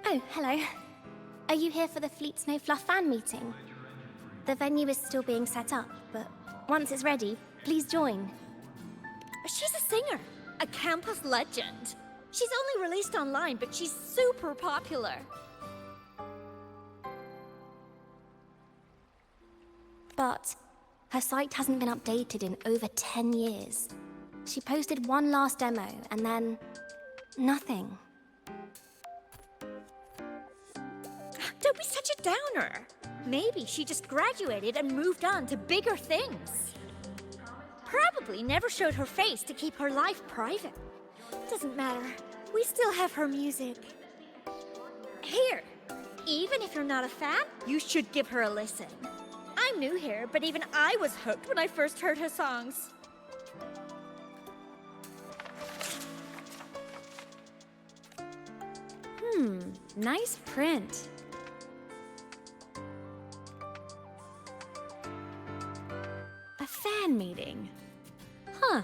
Oh, hello. Are you here for the Fleet Snow Fluff fan meeting? The venue is still being set up, but once it's ready, please join. She's a singer, a campus legend. She's only released online, but she's super popular. But her site hasn't been updated in over 10 years. She posted one last demo, and then nothing. Don't be such a downer. Maybe she just graduated and moved on to bigger things. Probably never showed her face to keep her life private. Doesn't matter. We still have her music. Here, even if you're not a fan, you should give her a listen. I'm new here, but even I was hooked when I first heard her songs. Nice print. A fan meeting. Huh.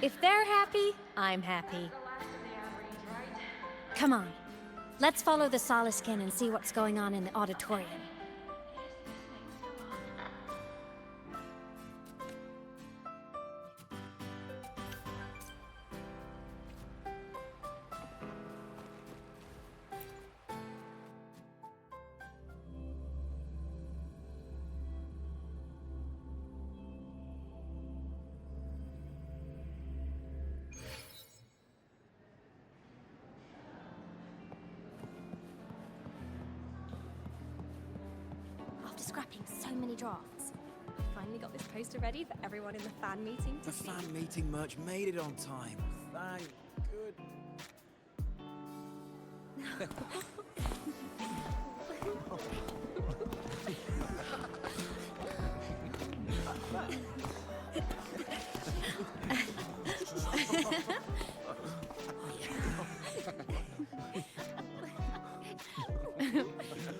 If they're happy, I'm happy. Come on. Let's follow the Soliskin and see what's going on in the auditorium. After scrapping so many drafts, Finally got this poster ready for everyone in the fan meeting to The see. fan meeting merch made it on time. Thank good.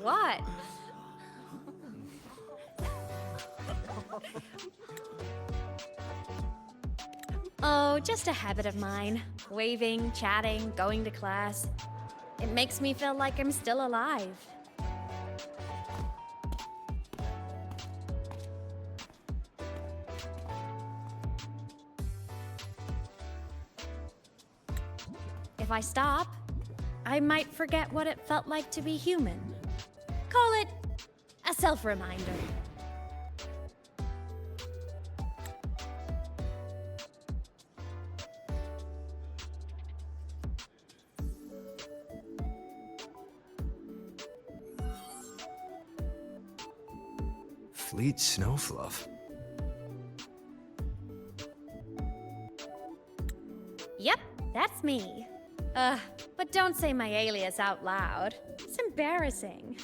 What? Oh, just a habit of mine. Waving, chatting, going to class. It makes me feel like I'm still alive. If I stop, I might forget what it felt like to be human. Call it a self-reminder. Fleet Snowfluff. Yep, that's me. But don't say my alias out loud. It's embarrassing.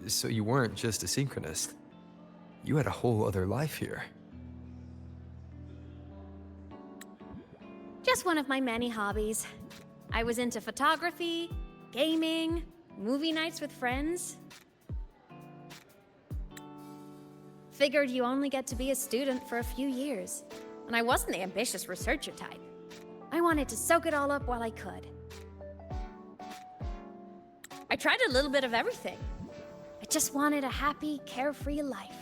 So you weren't just a synchronist. You had a whole other life here. Just one of my many hobbies. I was into photography, gaming, movie nights with friends. Figured you only get to be a student for a few years. And I wasn't the ambitious researcher type. I wanted to soak it all up while I could. I tried a little bit of everything. I just wanted a happy, carefree life.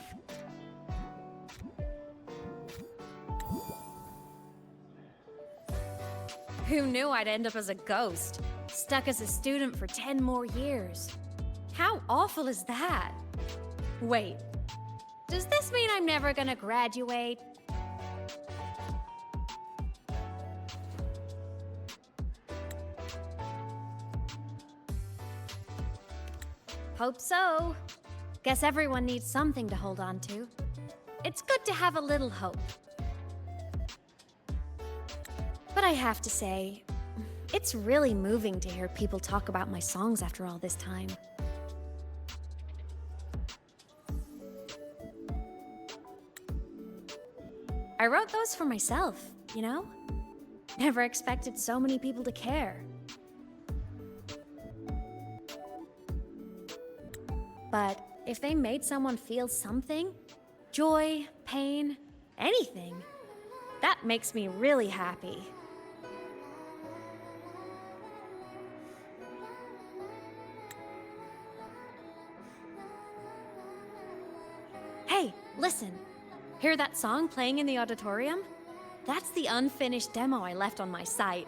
Who knew I'd end up as a ghost, stuck as a student for 10 more years? How awful is that? Wait, does this mean I'm never gonna graduate? Hope so. Guess everyone needs something to hold on to. It's good to have a little hope. But I have to say, it's really moving to hear people talk about my songs after all this time. I wrote those for myself, you know? Never expected so many people to care. But if they made someone feel something, joy, pain, anything, that makes me really happy. Listen, hear that song playing in the auditorium? That's the unfinished demo I left on my site.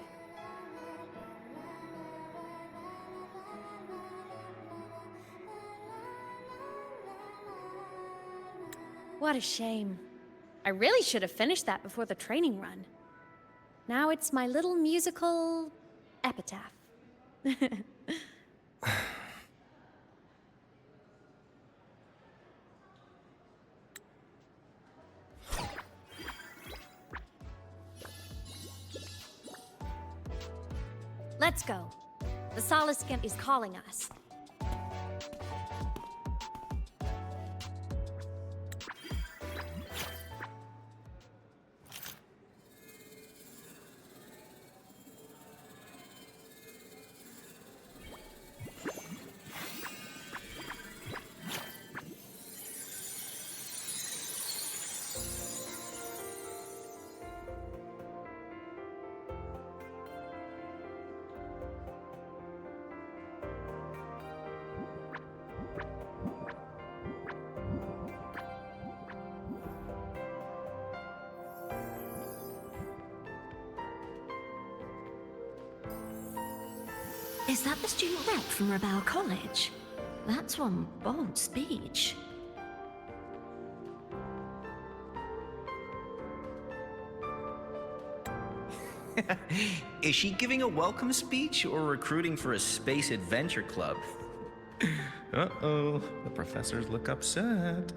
What a shame. I really should have finished that before the training run. Now it's my little musical epitaph. Let's go. The Solace Skimp is calling us. Is that the student rep from Rebel College? That's one bold speech. Is she giving a welcome speech or recruiting for a space adventure club? Uh-oh, the professors look upset.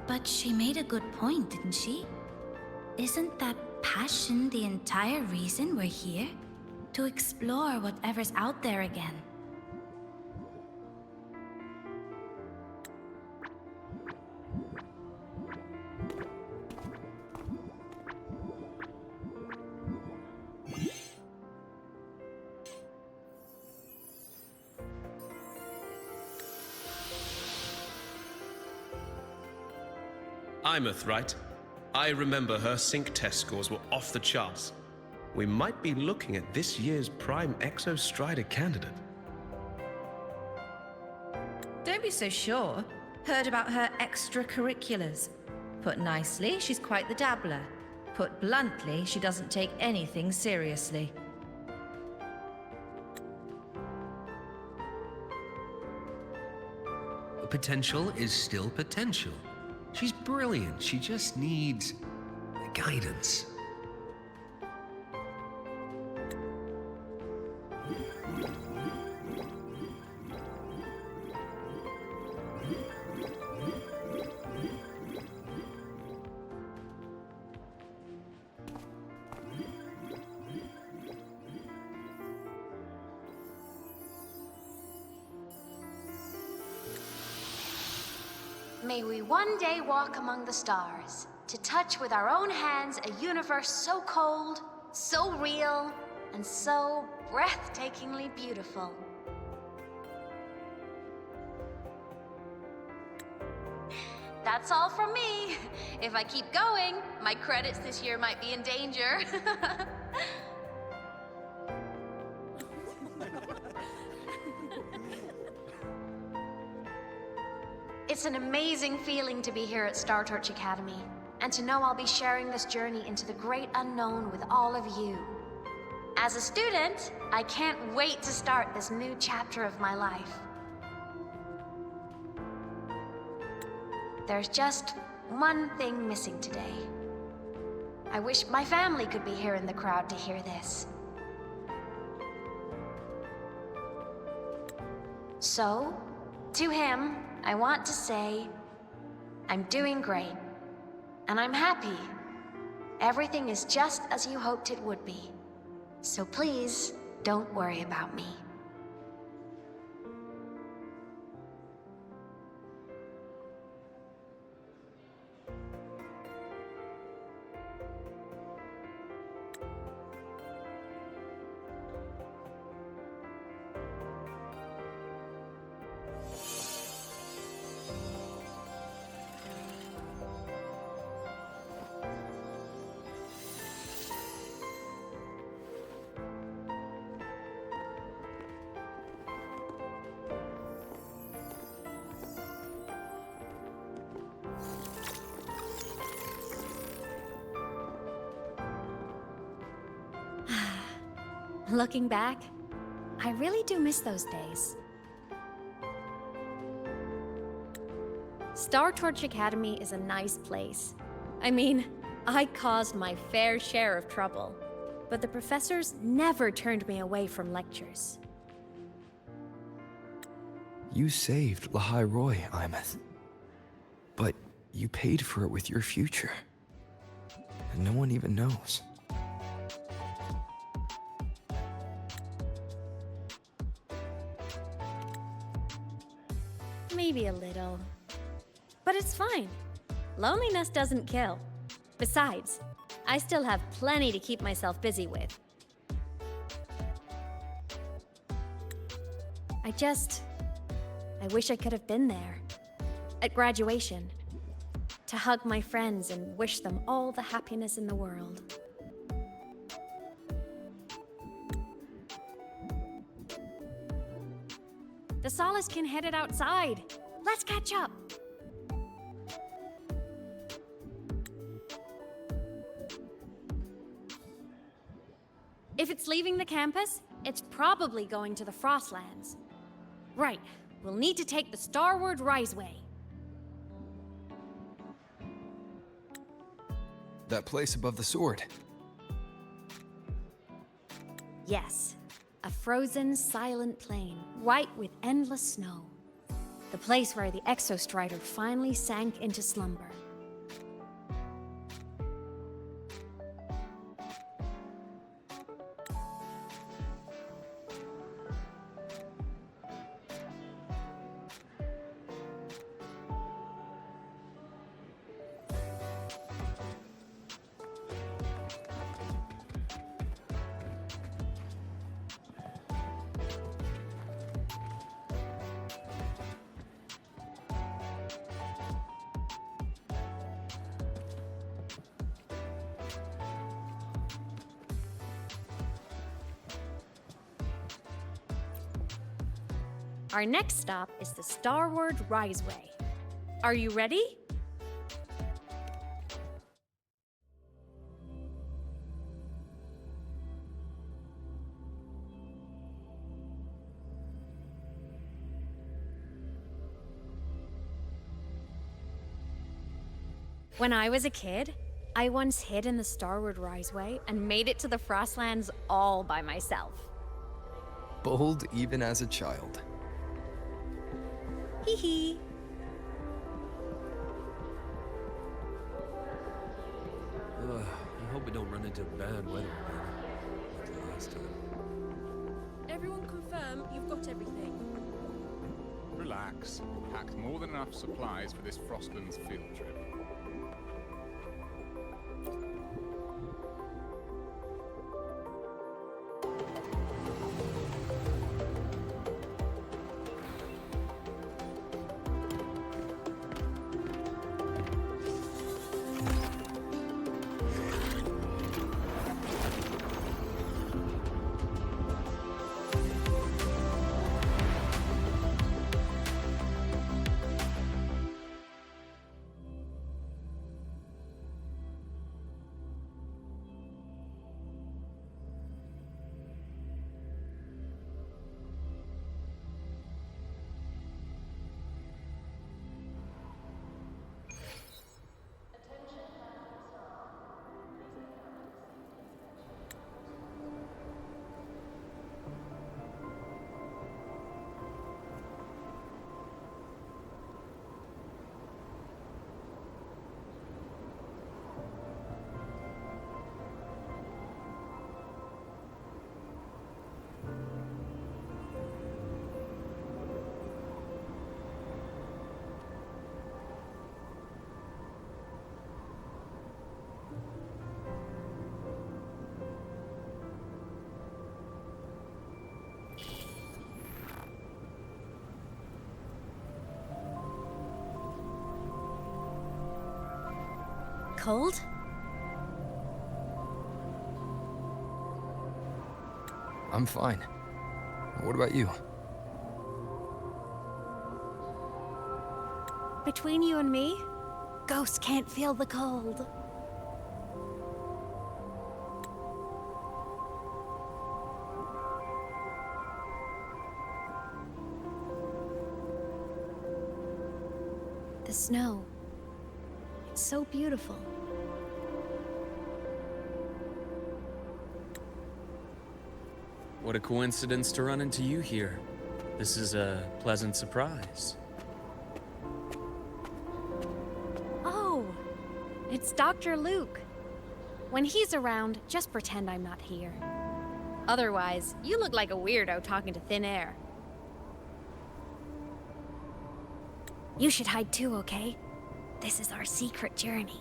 But she made a good point, didn't she? Isn't that passion the entire reason we're here? To explore whatever's out there again. Imeth, right? I remember her sync test scores were off the charts. We might be looking at this year's Prime Exo Strider candidate. Don't be so sure. Heard about her extracurriculars. Put nicely, she's quite the dabbler. Put bluntly, she doesn't take anything seriously. Potential is still potential. She's brilliant. She just needs guidance. May we one day walk among the stars, to touch with our own hands a universe so cold, so real, and so breathtakingly beautiful. That's all from me. If I keep going, my credits this year might be in danger. It's an amazing feeling to be here at Star Torch Academy, and to know I'll be sharing this journey into the great unknown with all of you. As a student, I can't wait to start this new chapter of my life. There's just one thing missing today. I wish my family could be here in the crowd to hear this. So, to him, I want to say, I'm doing great, and I'm happy. Everything is just as you hoped it would be. So please, don't worry about me. Looking back, I really do miss those days. Star Torch Academy is a nice place. I mean, I caused my fair share of trouble, but the professors never turned me away from lectures. You saved Lahai Roy, Imeth. But you paid for it with your future. And no one even knows. Maybe a little. But it's fine. Loneliness doesn't kill. Besides, I still have plenty to keep myself busy with. I wish I could have been there. At graduation. To hug my friends and wish them all the happiness in the world. The Solaskin headed outside. Let's catch up. If it's leaving the campus, it's probably going to the Frostlands. Right, we'll need to take the Starward Riseway. That place above the sword. Yes, a frozen, silent plain, white with endless snow. The place where the Exostrider finally sank into slumber. Our next stop is the Starward Riseway. Are you ready? When I was a kid, I once hid in the Starward Riseway and made it to the Frostlands all by myself. Bold even as a child. Hee hee. I hope we don't run into bad weather again, like the last time. Everyone confirm you've got everything. Relax. Packed more than enough supplies for this Frostlands field trip. Cold? I'm fine. What about you? Between you and me, ghosts can't feel the cold. The snow. It's so beautiful. What a coincidence to run into you here. This is a pleasant surprise. Oh, it's Dr. Luke. When he's around, just pretend I'm not here. Otherwise, you look like a weirdo talking to thin air. You should hide too, okay? This is our secret journey.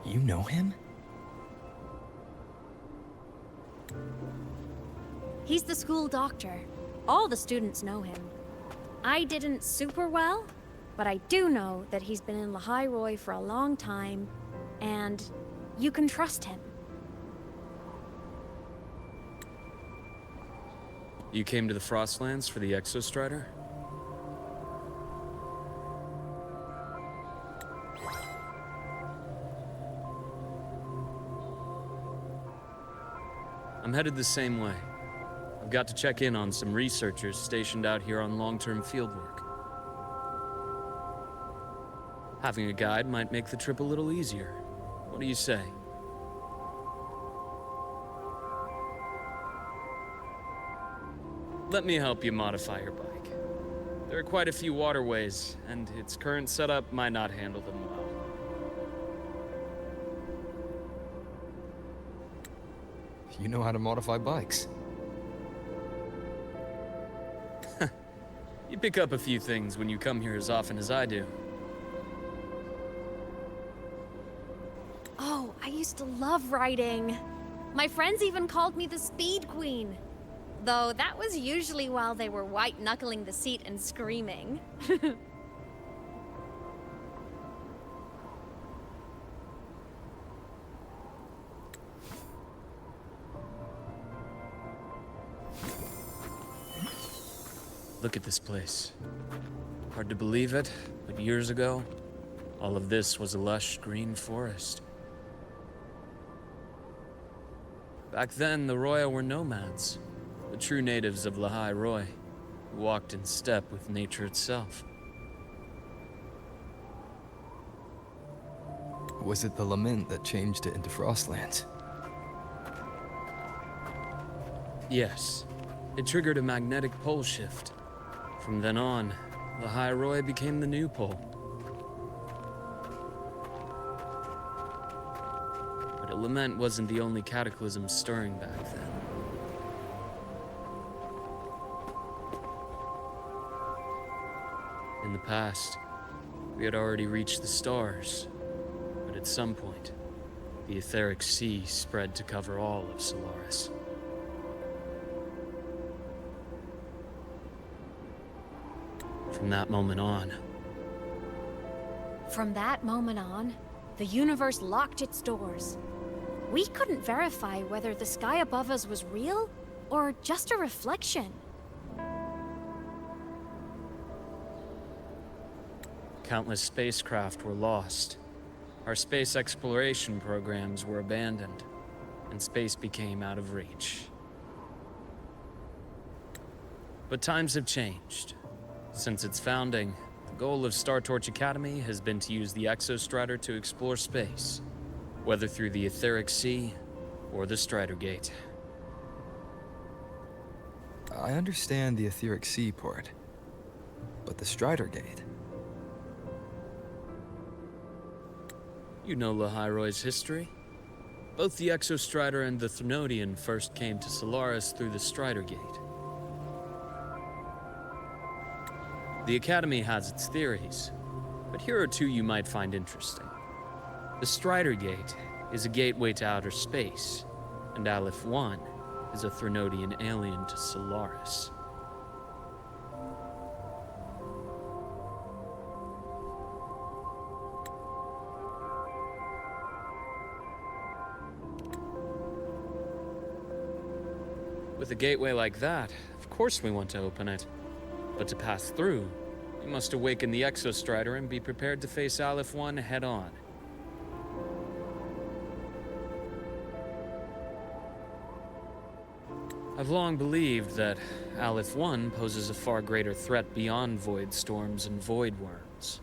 You know him? He's the school doctor. All the students know him. I didn't super well, but I do know that he's been in Lahai Roi for a long time, and you can trust him. You came to the Frostlands for the Exostrider? I'm headed the same way. I've got to check in on some researchers stationed out here on long-term fieldwork. Having a guide might make the trip a little easier. What do you say? Let me help you modify your bike. There are quite a few waterways, and its current setup might not handle them well. You know how to modify bikes. You pick up a few things when you come here as often as I do. Oh, I used to love riding. My friends even called me the Speed Queen. Though that was usually while they were white-knuckling the seat and screaming. Look at this place. Hard to believe it, but years ago, all of this was a lush green forest. Back then, the Roya were nomads, the true natives of Lahai Roi, who walked in step with nature itself. Was it the lament that changed it into Frostlands? Yes, it triggered a magnetic pole shift. From then on, Lahai Roi became the new pole. But a lament wasn't the only cataclysm stirring back then. In the past, we had already reached the stars, but at some point, the etheric sea spread to cover all of Solaris. From that moment on, the universe locked its doors. We couldn't verify whether the sky above us was real or just a reflection. countless spacecraft were lost. Our space exploration programs were abandoned, and space became out of reach. But times have changed. Since its founding, the goal of Star Torch Academy has been to use the Exostrider to explore space, whether through the Etheric Sea or the Strider Gate. I understand the Etheric Sea part, but the Strider Gate? You know Lahai Roi's history. Both the Exostrider and the Thrnodian first came to Solaris through the Strider Gate. The Academy has its theories, but here are two you might find interesting. The Strider Gate is a gateway to outer space, and Aleph 1 is a Thrnodian alien to Solaris. With a gateway like that, of course we want to open it. But to pass through, you must awaken the Exostrider and be prepared to face Aleph 1 head-on. I've long believed that Aleph 1 poses a far greater threat beyond void storms and void worms.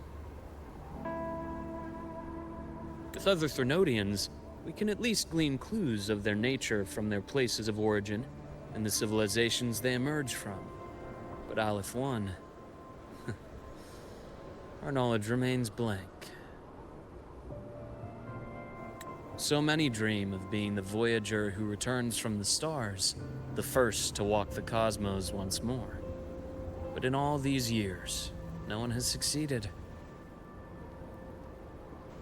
With other Threnodians, we can at least glean clues of their nature from their places of origin and the civilizations they emerge from. But Aleph 1, our knowledge remains blank. So many dream of being the voyager who returns from the stars, the first to walk the cosmos once more. But in all these years, no one has succeeded.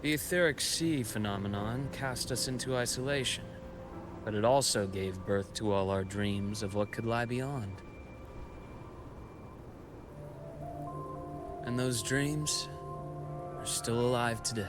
The etheric sea phenomenon cast us into isolation, but it also gave birth to all our dreams of what could lie beyond. And those dreams are still alive today.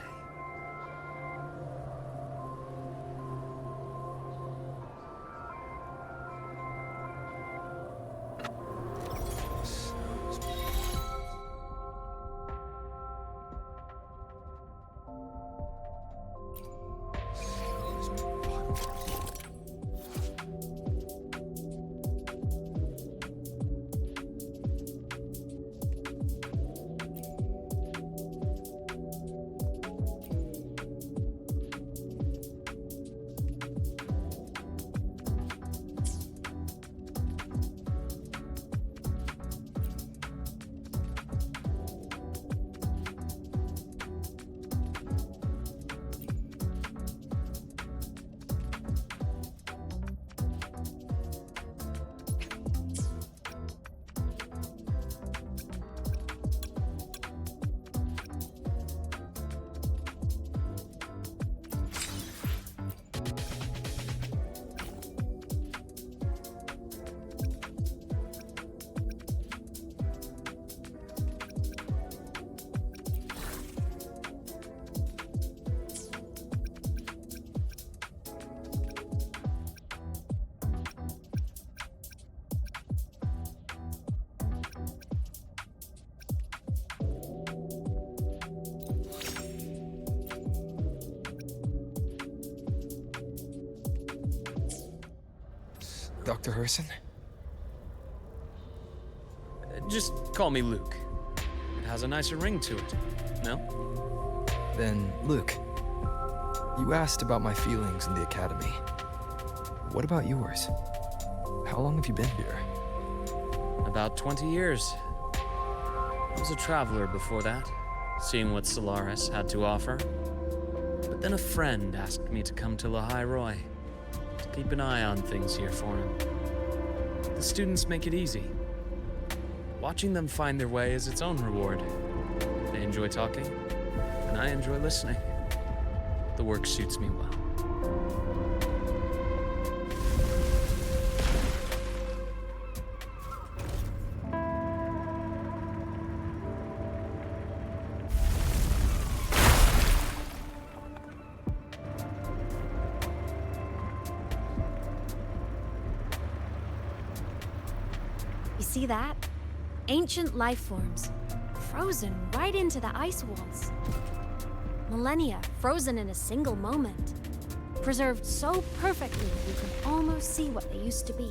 Dr. Herson? Just call me Luke. It has a nicer ring to it, no? Then, Luke, you asked about my feelings in the academy. What about yours? How long have you been here? About 20 years. I was a traveler before that, seeing what Solaris had to offer. But then a friend asked me to come to Lahai Roy, to keep an eye on things here for him. The students make it easy. Watching them find their way is its own reward. They enjoy talking, and I enjoy listening. The work suits me well. You see that? Ancient life forms, frozen right into the ice walls. Millennia frozen in a single moment. Preserved so perfectly you can almost see what they used to be.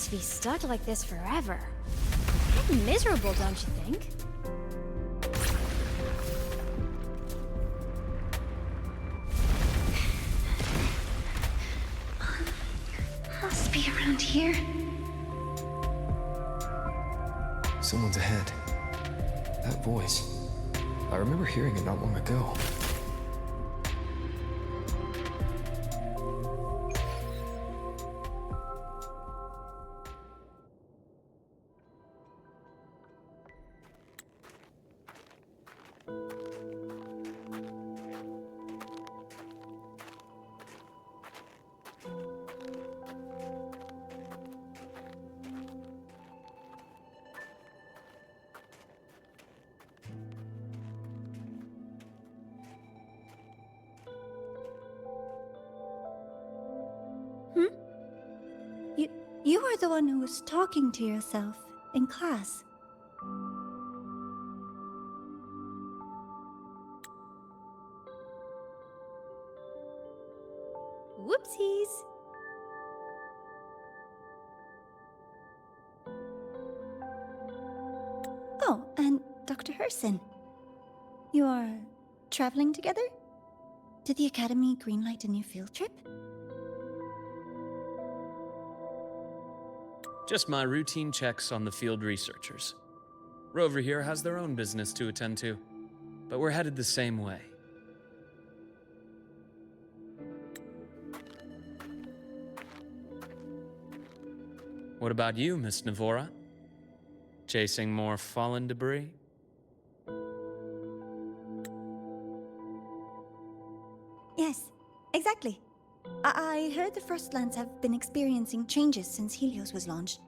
To be stuck like this forever. Kind of miserable, don't you think? Must be around here. Someone's ahead. That voice. I remember hearing it not long ago. You are the one who was talking to yourself in class. Whoopsies. person. You are traveling together? Did the Academy greenlight a new field trip? Just my routine checks on the field researchers. Rover here has their own business to attend to, but we're headed the same way. What about you, Miss Navora? Chasing more fallen debris? Yes, exactly. I heard the Frostlands have been experiencing changes since Helios was launched.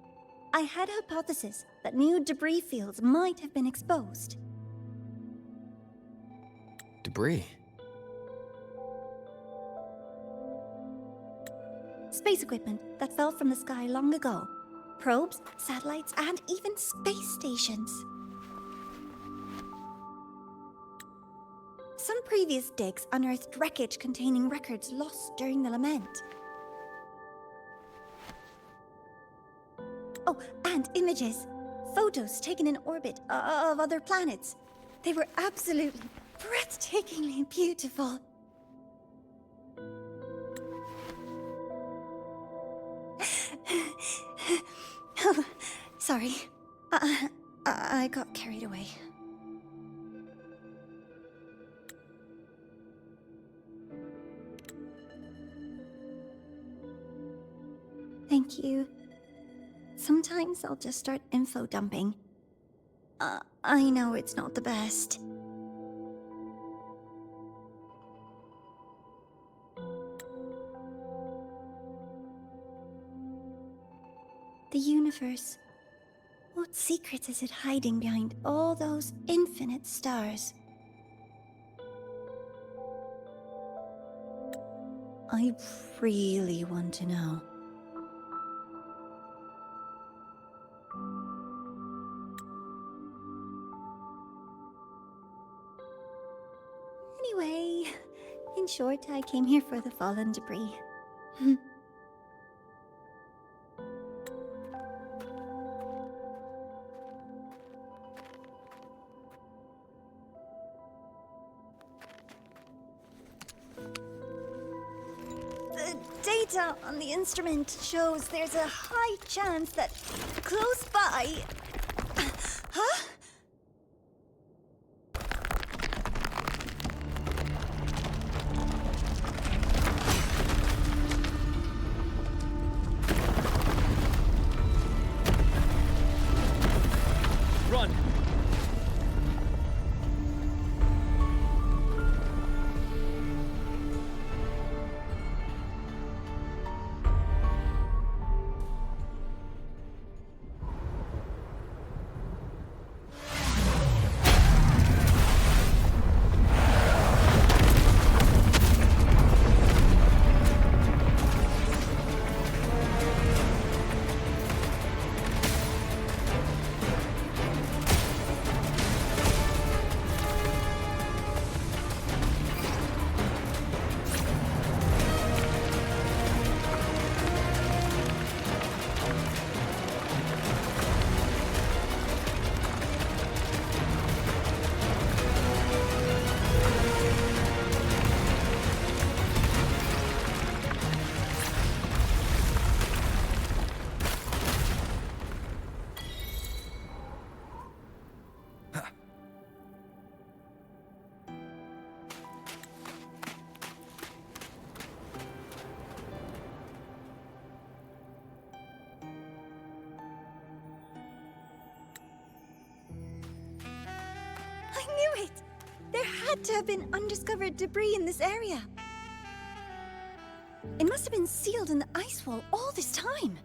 I had a hypothesis that new debris fields might have been exposed. Debris? Space equipment that fell from the sky long ago. Probes, satellites, and even space stations. Some previous digs unearthed wreckage containing records lost during the lament. Oh, and images. Photos taken in orbit of other planets. They were absolutely breathtakingly beautiful. Oh, sorry. I got carried away. Thank you. Sometimes I'll just start info dumping. I know it's not the best. The universe. What secrets is it hiding behind all those infinite stars? I really want to know. Anyway, in short, I came here for the fallen debris. The data on the instrument shows there's a high chance that close by... Huh? Run! I knew it! There had to have been undiscovered debris in this area. It must have been sealed in the ice wall all this time.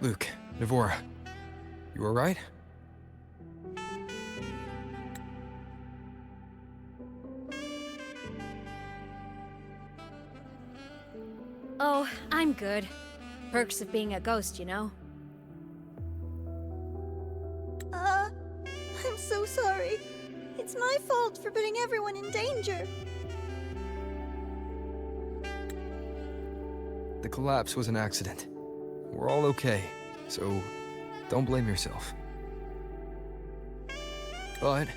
Luke, Navora, you alright? Oh, I'm good. Perks of being a ghost, you know? I'm so sorry. It's my fault for putting everyone in danger. The collapse was an accident. We're all okay, so Don't blame yourself. But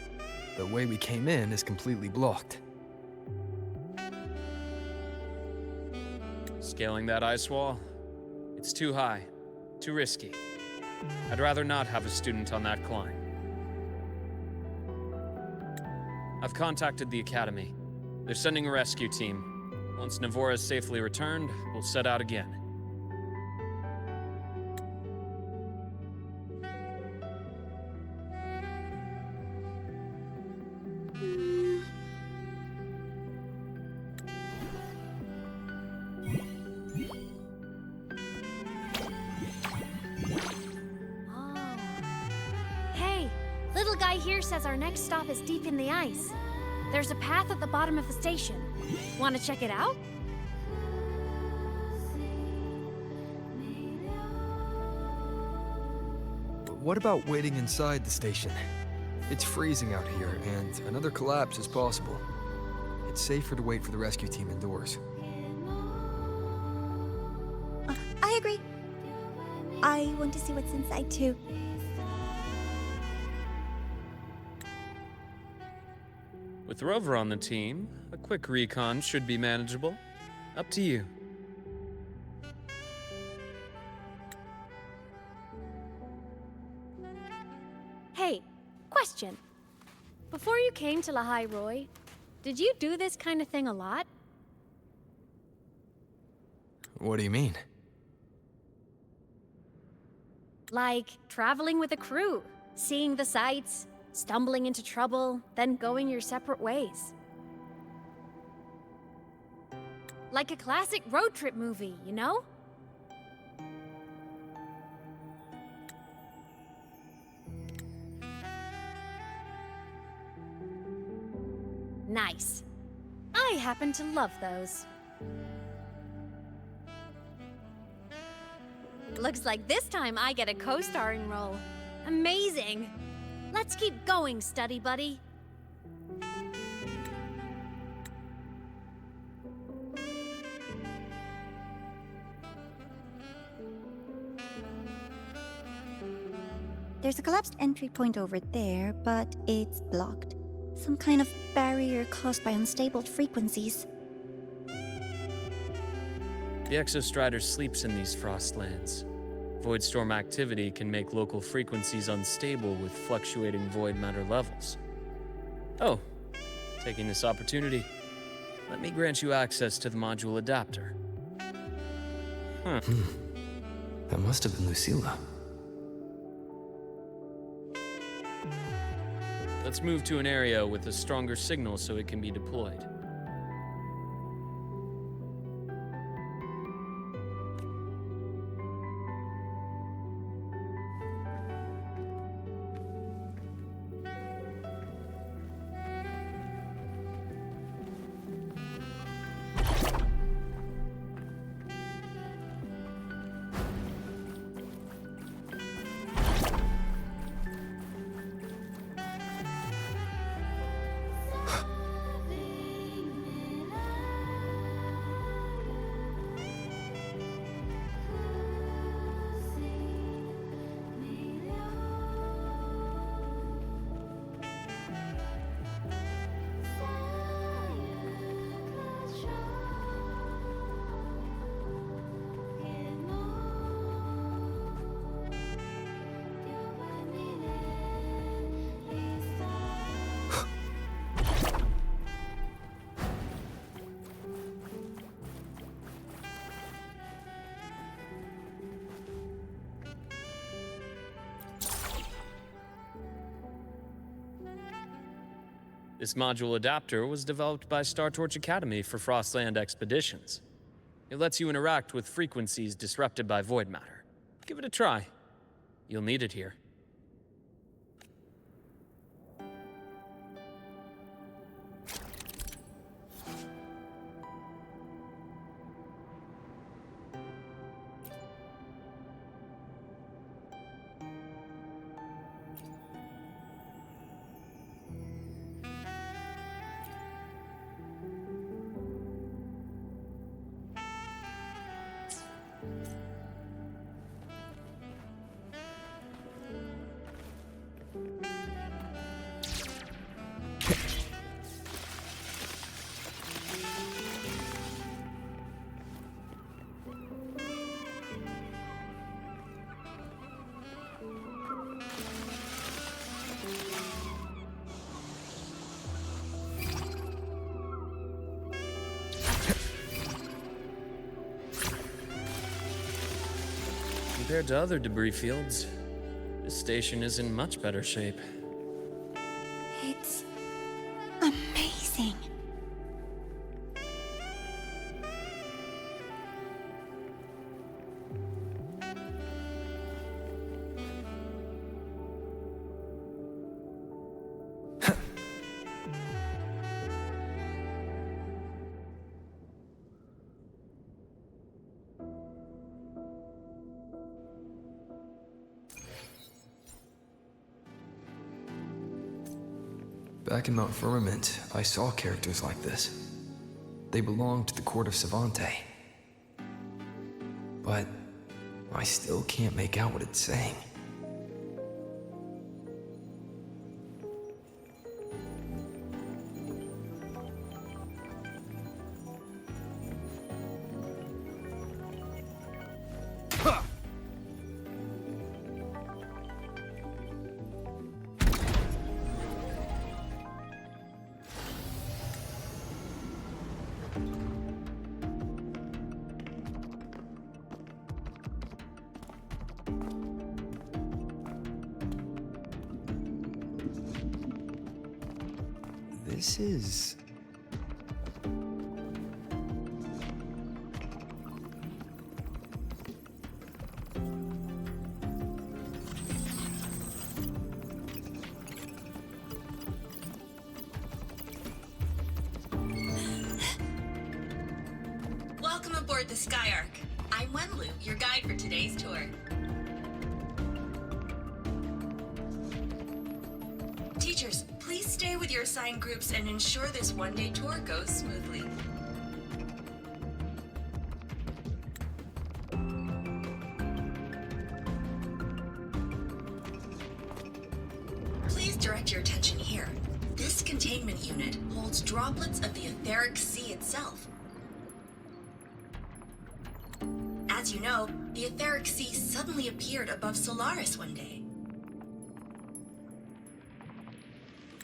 the way we came in is completely blocked. Scaling that ice wall? It's too high, too risky. I'd rather not have a student on that climb. I've contacted the Academy. They're sending a rescue team. Once Navora is safely returned, we'll set out again. Hey, little guy here says our next stop is deep in the ice. There's a path at the bottom of the station. Want to check it out? What about waiting inside the station? It's freezing out here, and another collapse is possible. It's safer to wait for the rescue team indoors. I agree. I want to see what's inside too. With Rover on the team, a quick recon should be manageable. Up to you. Hey, question. Before you came to Lahai Roy, did you do this kind of thing a lot? What do you mean? Like traveling with a crew, seeing the sights, stumbling into trouble, then going your separate ways. Like a classic road trip movie, you know? Nice. I happen to love those. Looks like this time I get a co-starring role. Amazing! Let's keep going, study buddy. There's a collapsed entry point over there, but it's blocked. Some kind of barrier caused by unstable frequencies. The Exostrider sleeps in these frostlands. Void storm activity can make local frequencies unstable with fluctuating void matter levels. Oh, taking this opportunity, let me grant you access to the module adapter. That must have been Lucilla. Let's move to an area with a stronger signal so it can be deployed. This module adapter was developed by Star Torch Academy for Frostland expeditions. It lets you interact with frequencies disrupted by void matter. Give it a try. You'll need it here. Compared to other debris fields, this station is in much better shape. It's amazing. Back in Mount Firmament, I saw characters like this. They belonged to the court of Savante. But I still can't make out what it's saying. This is... Welcome aboard the Skyark. I'm Wenlu, your guide for today's tour. Teachers, please stay with your assigned groups and ensure this one-day tour goes smoothly. Please direct your attention here. This containment unit holds droplets of the etheric sea itself. As you know, the etheric sea suddenly appeared above Solaris one day.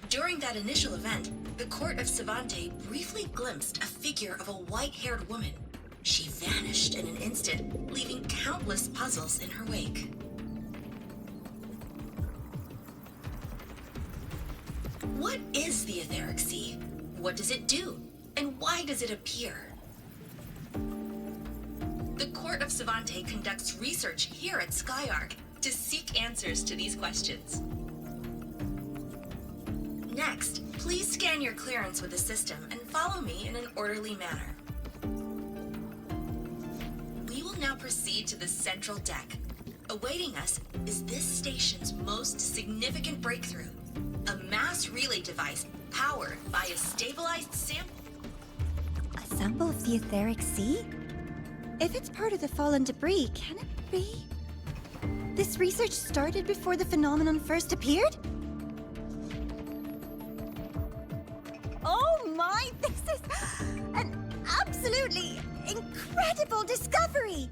During that initial event, the court of Savante briefly glimpsed a figure of a white-haired woman. She vanished in an instant, leaving countless puzzles in her wake. What is the etheric sea? What does it do? And why does it appear? The court of Savante conducts research here at Skyark to seek answers to these questions. Next, please scan your clearance with the system and follow me in an orderly manner. We will now proceed to the central deck. Awaiting us is this station's most significant breakthrough, a mass relay device powered by a stabilized sample. A sample of the etheric sea? If it's part of the fallen debris, can it be? This research started before the phenomenon first appeared? Oh my, this is an absolutely incredible discovery!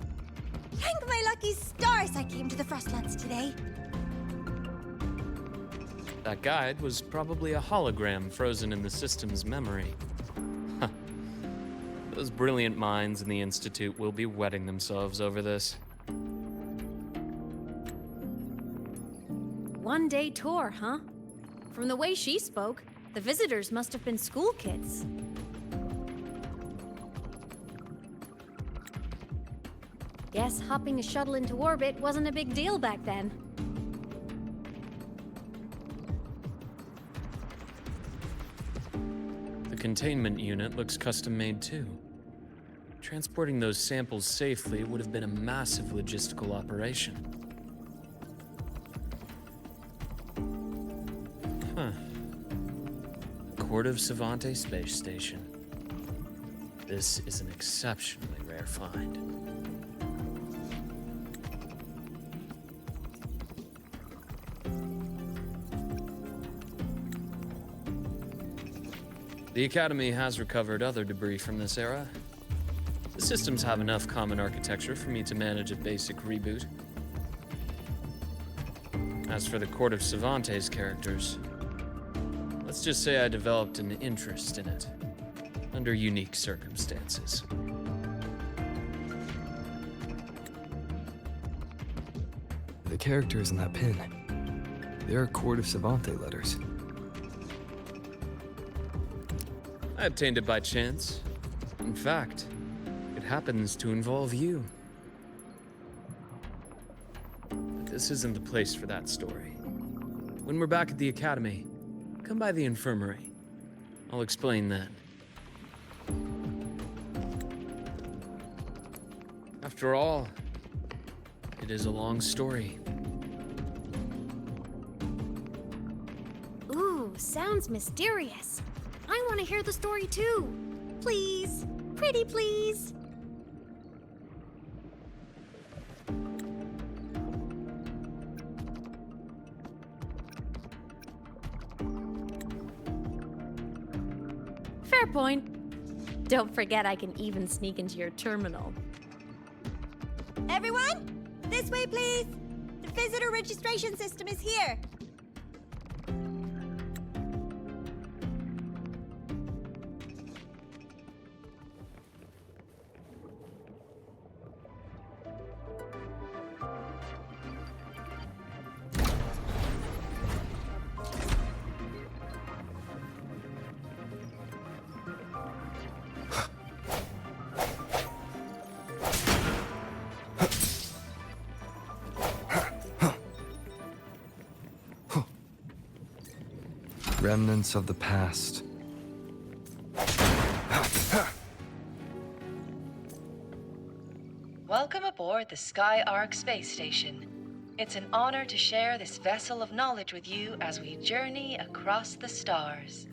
Thank my lucky stars I came to the Frostlands today. That guide was probably a hologram frozen in the system's memory. Huh. Those brilliant minds in the Institute will be wetting themselves over this. One-day tour, huh? From the way she spoke, the visitors must have been school kids. Guess hopping a shuttle into orbit wasn't a big deal back then. The containment unit looks custom-made too. Transporting those samples safely would have been a massive logistical operation. Huh. Court of Savante Space Station. This is an exceptionally rare find. The Academy has recovered other debris from this era. The systems have enough common architecture for me to manage a basic reboot. As for the Court of Savante's characters, let's just say I developed an interest in it, under unique circumstances. the characters in that pin. They're Court of Savante letters. I obtained it by chance. In fact, it happens to involve you. But this isn't the place for that story. When we're back at the Academy, come by the infirmary. I'll explain then. After all, it is a long story. Ooh, sounds mysterious. I want to hear the story too. Please. Pretty please. Fair point. Don't forget I can even sneak into your terminal. Everyone, this way please. The visitor registration system is here. Remnants of the past. Welcome aboard the Sky Ark space station. It's an honor to share this vessel of knowledge with you as we journey across the stars.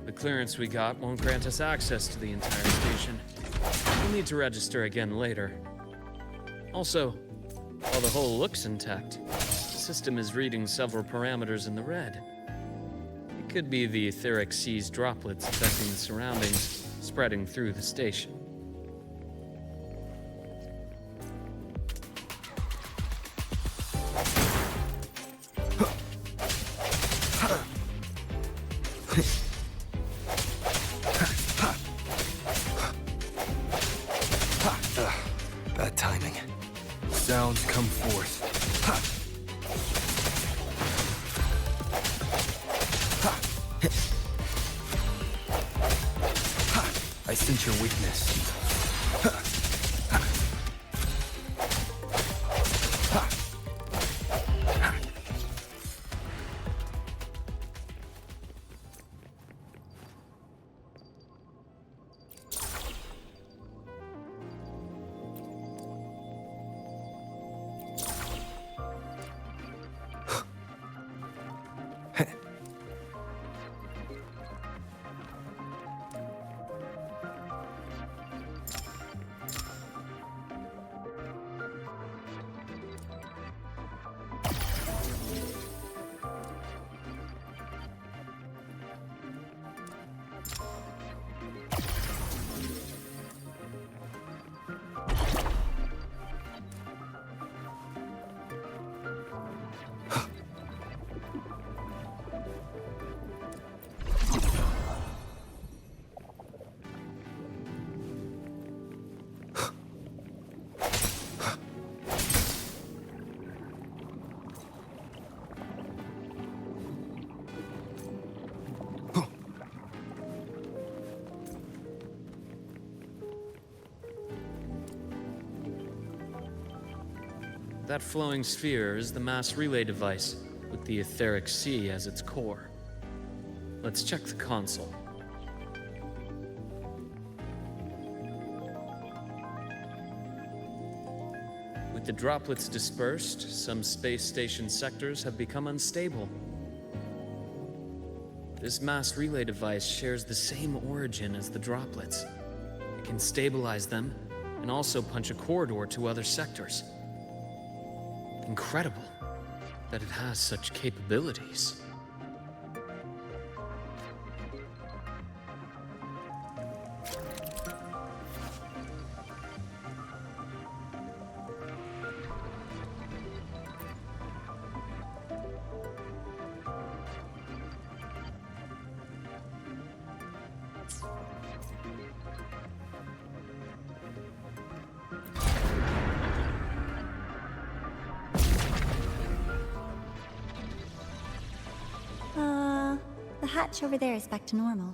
The clearance we got won't grant us access to the entire station. We'll need to register again later. Also, while the hull looks intact, the system is reading several parameters in the red. It could be the etheric sea's droplets affecting the surroundings, spreading through the station. Bad timing. Sounds come forth. I sense your weakness. That flowing sphere is the mass relay device, with the etheric sea as its core. Let's check the console. With the droplets dispersed, some space station sectors have become unstable. This mass relay device shares the same origin as the droplets. It can stabilize them and also punch a corridor to other sectors. Incredible that it has such capabilities. hatch over there is back to normal.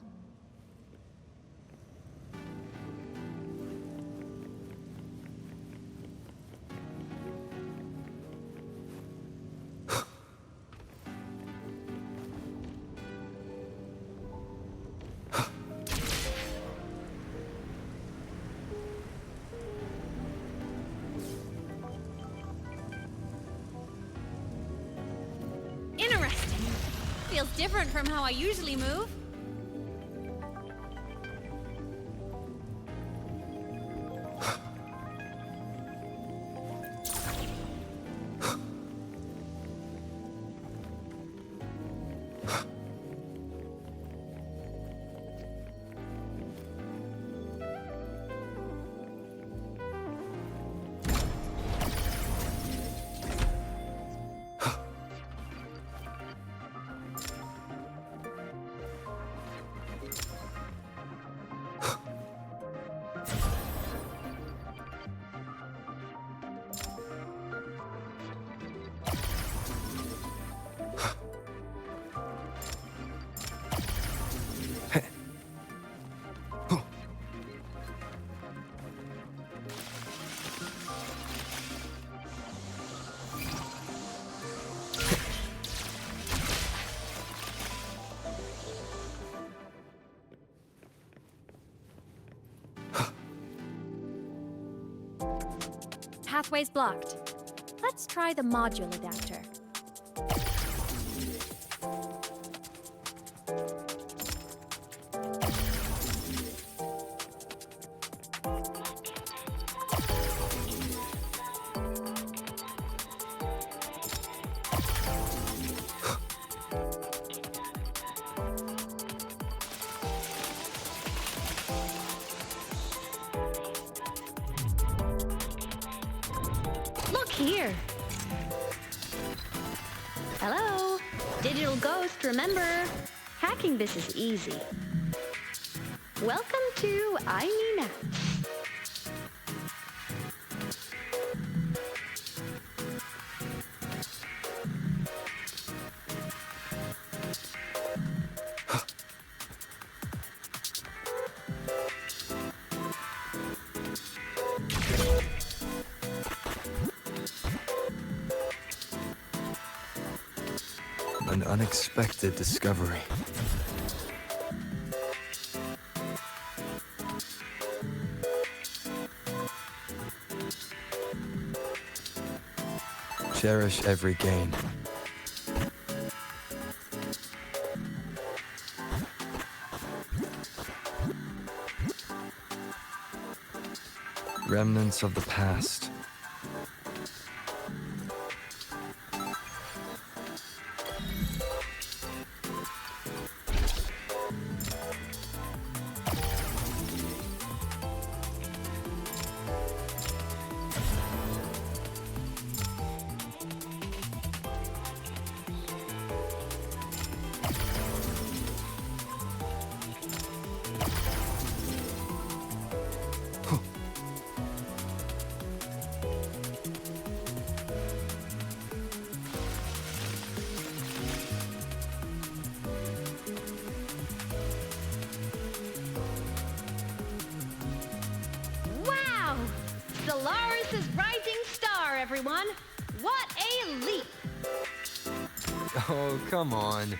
Interesting. Feels different from how I usually move. Pathway's blocked. Let's try the module adapter. Look here! Hello? Digital Ghost, remember? Hacking this is easy. Welcome to iNina. An unexpected discovery. Cherish every gain. Remnants of the past. Wow! Solaris' rising star, everyone! What a leap! Oh, come on.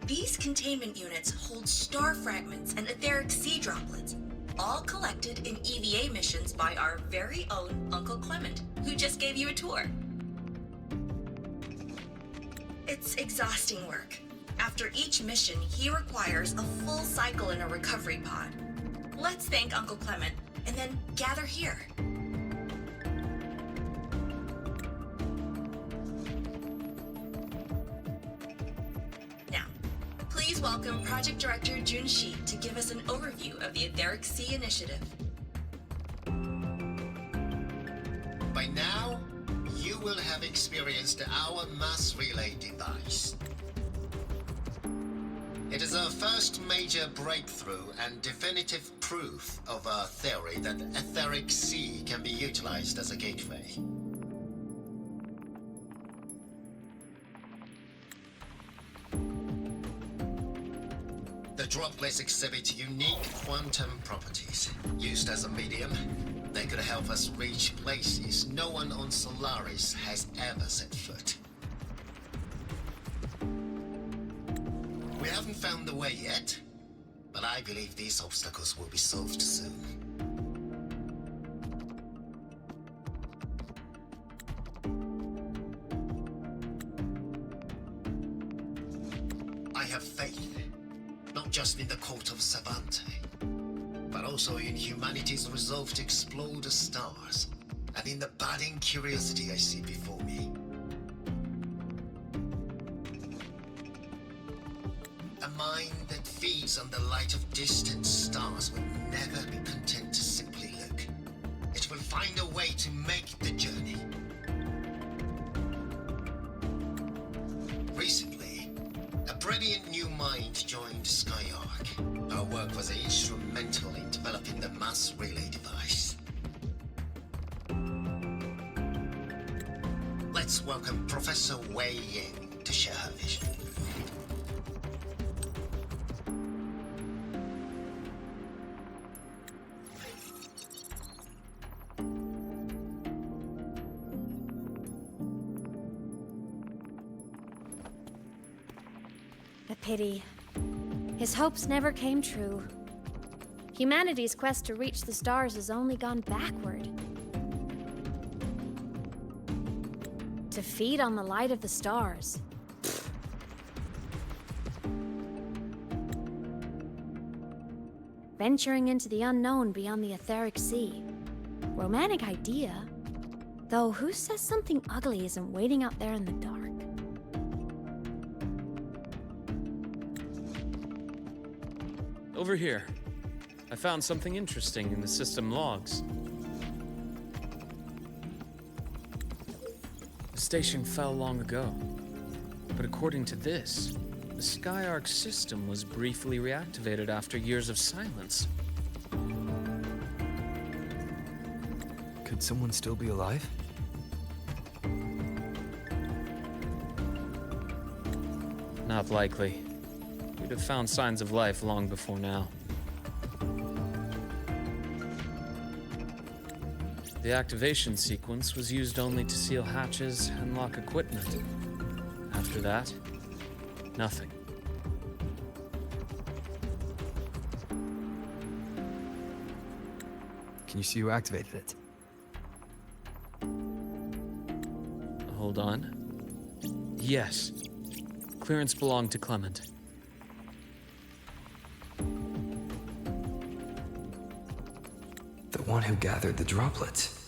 These containment units hold star fragments and etheric sea droplets, all collected in EVA missions by our very own Uncle Clement, who just gave you a tour. It's exhausting work. After each mission, he requires a full cycle in a recovery pod. Let's thank Uncle Clement, and then gather here. Now, please welcome Project Director Jun Shi to give us an overview of the Etheric Sea Initiative. By now, you will have experienced our mass relay device. It is our first major breakthrough and definitive proof of our theory that Etheric Sea can be utilized as a gateway. The droplets exhibit unique quantum properties. Used as a medium, they could help us reach places no one on Solaris has ever set foot. We haven't found the way yet, but I believe these obstacles will be solved soon. I have faith, not just in the court of Savante, but also in humanity's resolve to explore the stars, and in the budding curiosity I see before me. A mind that feeds on the light of distant stars will never be content to simply look. It will find a way to make the journey. Recently, a brilliant new mind joined Skyark. Our work was instrumental in developing the mass relay device. Let's welcome Professor Wei Ying to share her vision. A pity. His hopes never came true. Humanity's quest to reach the stars has only gone backward. To feed on the light of the stars. Venturing into the unknown beyond the Etheric Sea. Romantic idea. Though who says something ugly isn't waiting out there in the dark? Over here. I found something interesting in the system logs. The station fell long ago. But according to this, the Skyark system was briefly reactivated after years of silence. Could someone still be alive? Not likely. We'd have found signs of life long before now. The activation sequence was used only to seal hatches and lock equipment. After that, nothing. Can you see who activated it? Hold on. Yes. Clearance belonged to Clement. The one who gathered the droplets.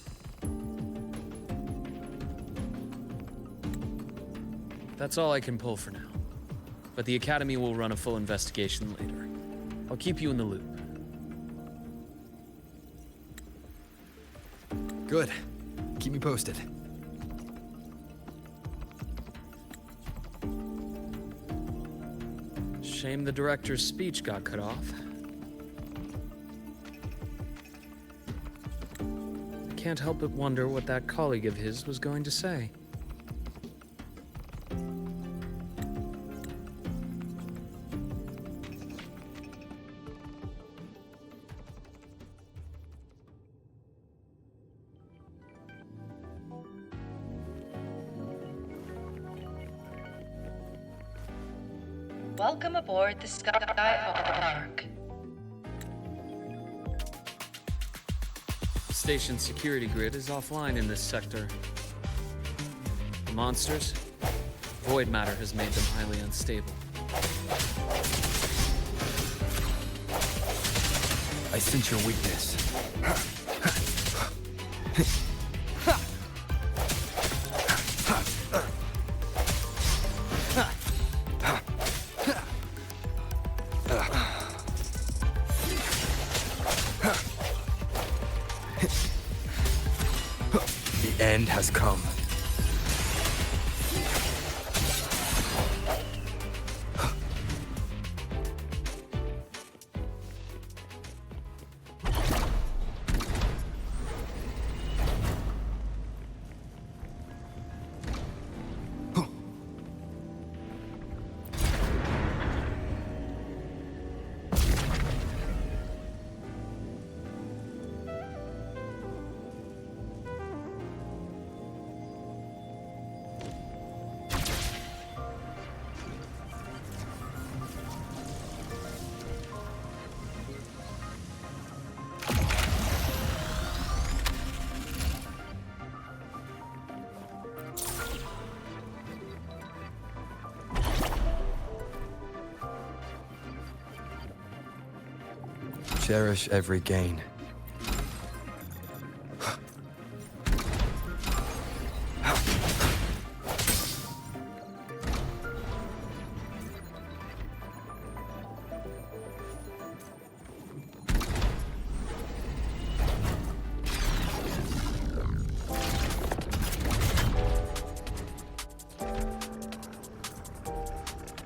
That's all I can pull for now. But the Academy will run a full investigation later. I'll keep you in the loop. Good. Keep me posted. Shame the director's speech got cut off. I can't help but wonder what that colleague of his was going to say. Welcome aboard the Skyhawk. Station security grid is offline in this sector. The monsters, void matter has made them highly unstable. I sense your weakness. The end has come. Cherish every gain.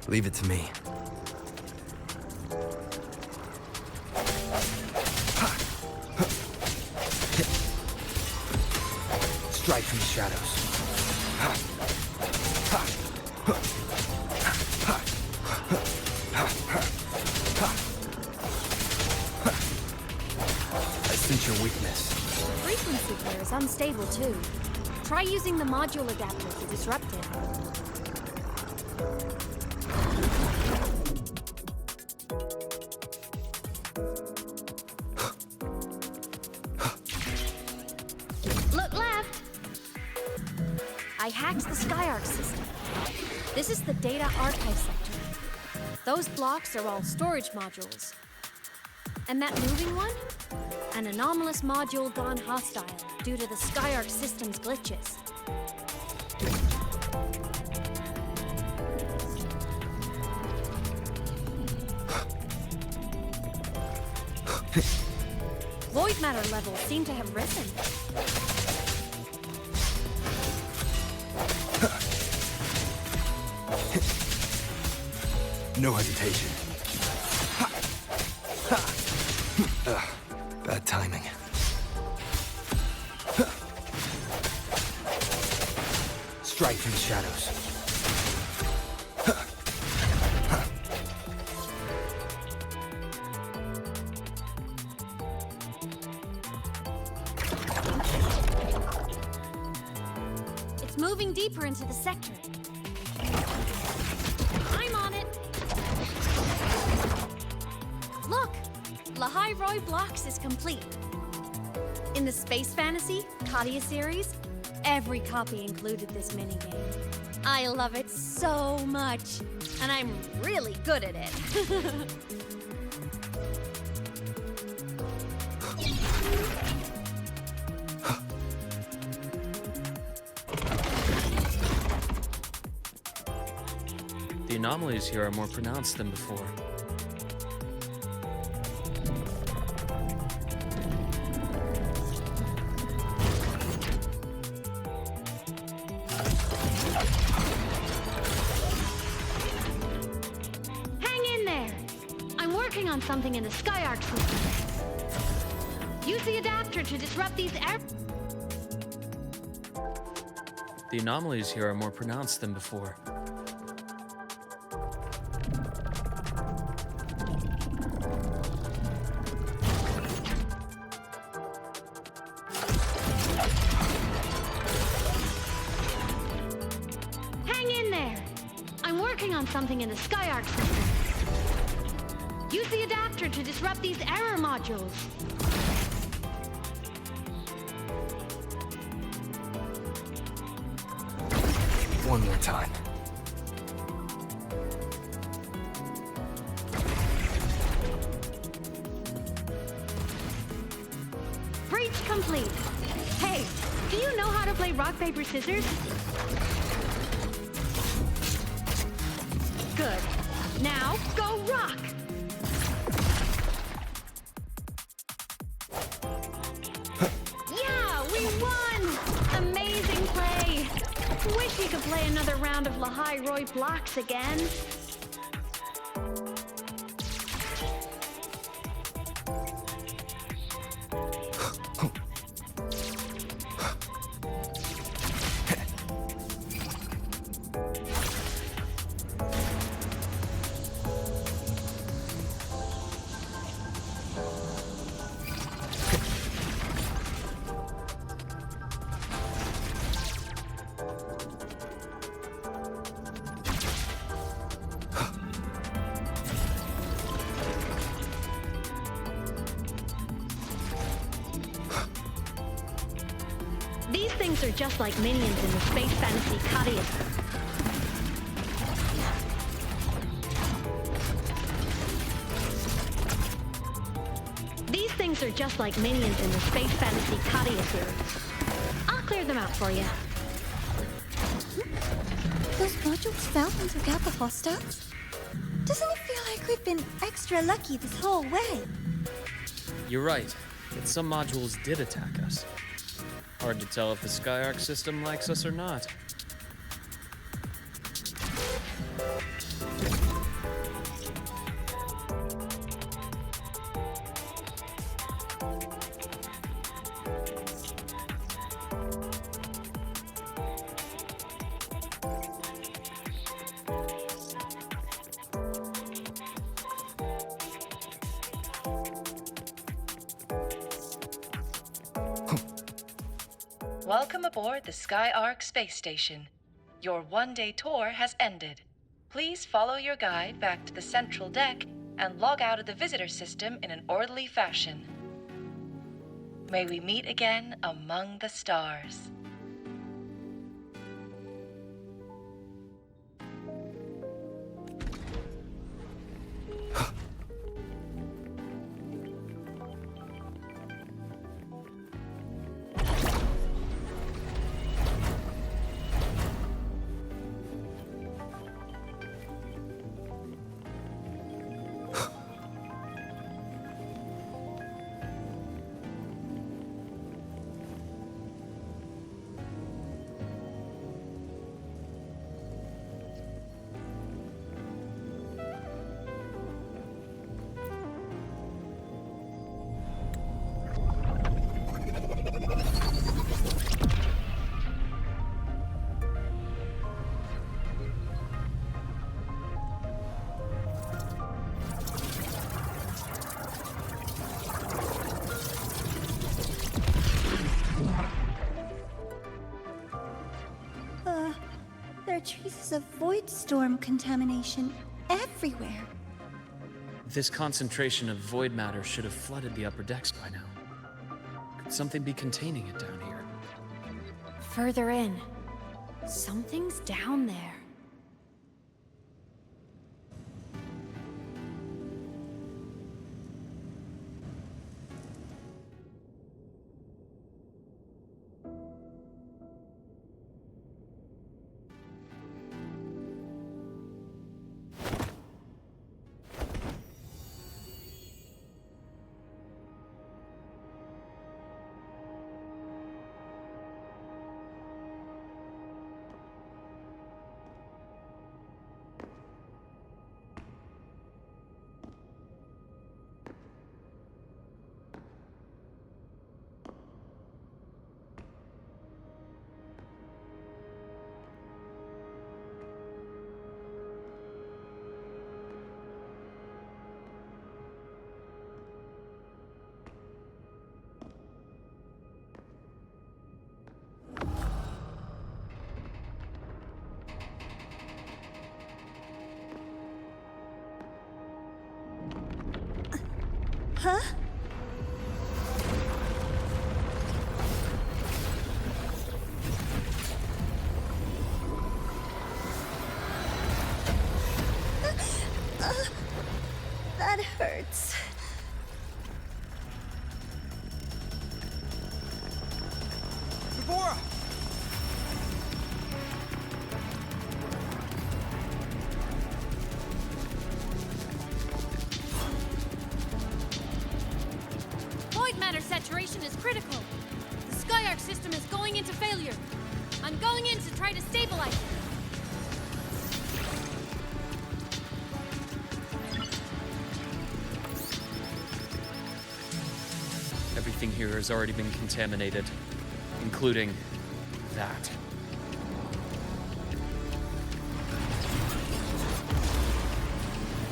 Leave it to me. Strike from the shadows. I sense your weakness. The frequency here is unstable too. Try using the module adapter to disrupt it. Look left! I hacked the Skyarc system. This is the data archive sector. Those blocks are all storage modules. And that moving one? An anomalous module gone hostile due to the Skyarc system's glitches. Void matter levels seem to have risen. No hesitation. Bad timing. Strike from the shadows. It's moving deeper into the sector. I'm on it. Look, Lahai Roy Blocks is complete. In the Space Fantasy Katia series, every copy included this minigame. I love it so much, and I'm really good at it. The anomalies here are more pronounced than before. Hang in there! I'm working on something in the Skyarc system. Use the adapter to disrupt these The anomalies here are more pronounced than before. working on something in the Skyark system. Use the adapter to disrupt these error modules. One more time. Breach complete. Hey, do you know how to play rock, paper, scissors? Good. Now, go rock! Yeah, we won! Amazing play! Wish we could play another round of Lahai Roy blocks again. These things are just like minions in the space fantasy Cuddius. These things are just like minions in the space fantasy Cuddius series. I'll clear them out for you. Those modules fell into Kappa hostiles? Doesn't it feel like we've been extra lucky this whole way? You're right, but some modules did attack us. Hard to tell if the Skyark system likes us or not. Welcome aboard the Skyark space station. Your one-day tour has ended. Please follow your guide back to the central deck and log out of the visitor system in an orderly fashion. May we meet again among the stars. There are traces of void storm contamination everywhere. This concentration of void matter should have flooded the upper decks by now. Could something be containing it down here? Further in. Something's down there. Huh? That hurts. Deborah! Void matter saturation is critical. The Skyark system is going into failure. I'm going in to try to stabilize it. Everything here has already been contaminated, including that.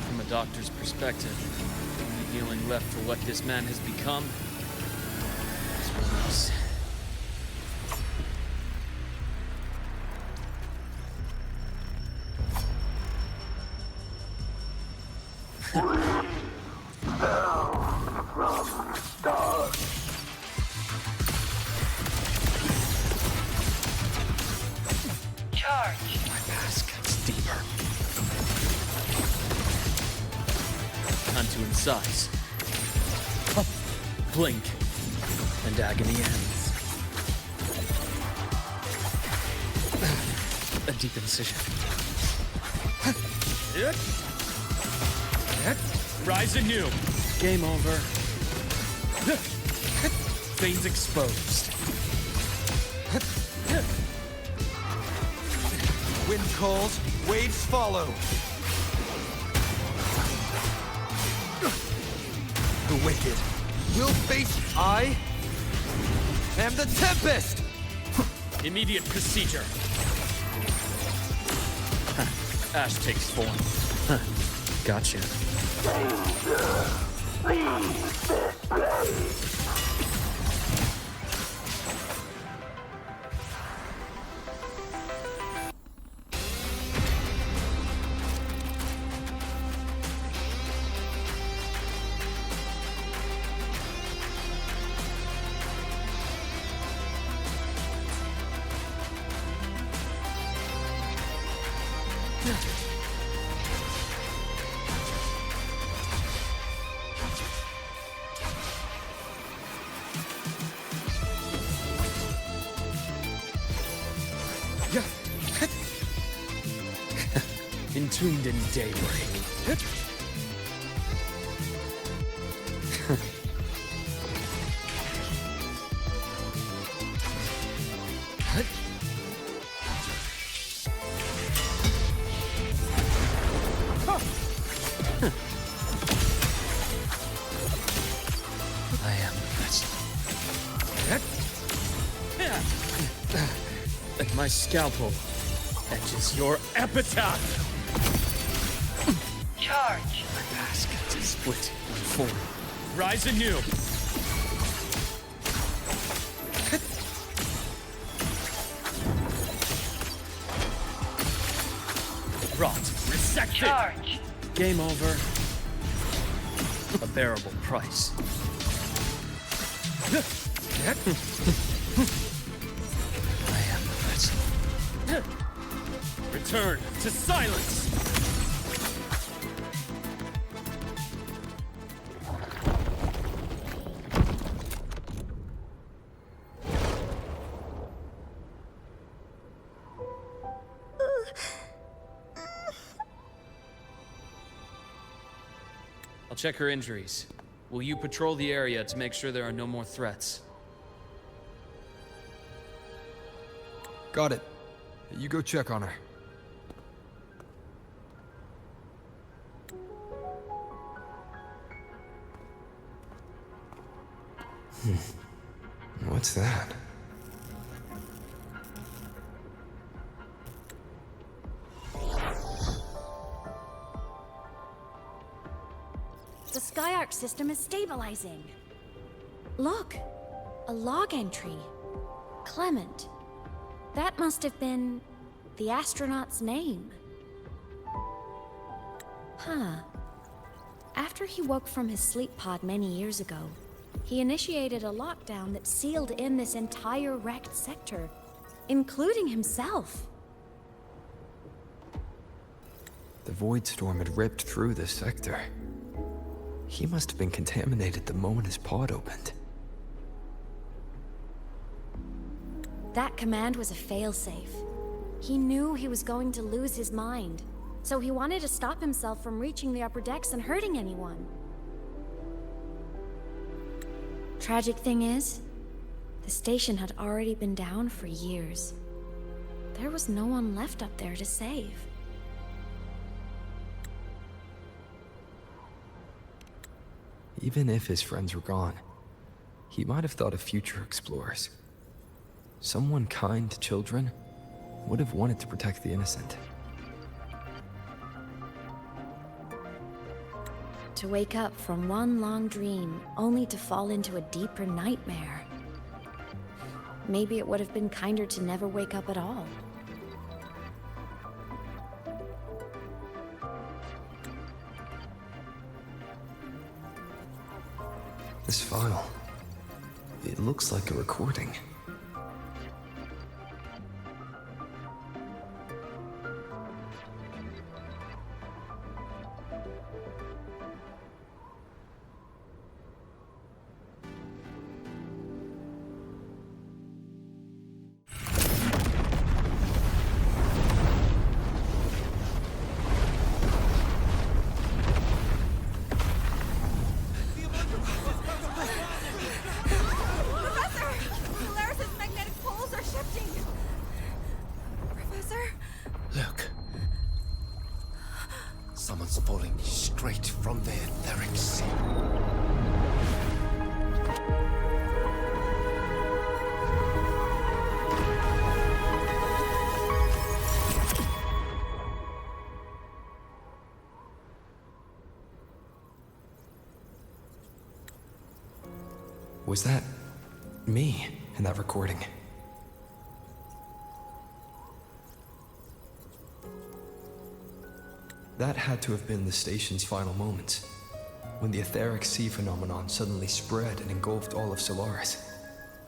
From a doctor's perspective, the only healing left for what this man has become is release. My mask cuts deeper. Time to incise. Blink, and agony ends. A deep incision. Rise anew. Game over. Veins exposed. Wind calls, waves follow. The wicked will face I am the Tempest! Immediate procedure. Ash takes form. Gotcha. Entombed in daybreak. I am the vessel. And my scalpel etches your epitaph. Charge. My mask is split in four. Rise anew. Rot. Resected. Charge. Game over. A bearable price. I am the vessel. Return to silence. I'll check her injuries. Will you patrol the area to make sure there are no more threats? Got it. You go check on her. What's that? The Skyark system is stabilizing. Look, a log entry. Clement. That must have been the astronaut's name. Huh. After he woke from his sleep pod many years ago, he initiated a lockdown that sealed in this entire wrecked sector, including himself. The void storm had ripped through this sector. He must have been contaminated the moment his pod opened. That command was a failsafe. He knew he was going to lose his mind, so he wanted to stop himself from reaching the upper decks and hurting anyone. Tragic thing is, the station had already been down for years. There was no one left up there to save. Even if his friends were gone, he might have thought of future explorers. Someone kind to children would have wanted to protect the innocent. To wake up from one long dream, only to fall into a deeper nightmare. Maybe it would have been kinder to never wake up at all. This file, it looks like a recording. Look. Someone's falling straight from the etheric sea. Was that me in that recording? That had to have been the station's final moments, when the etheric sea phenomenon suddenly spread and engulfed all of Solaris,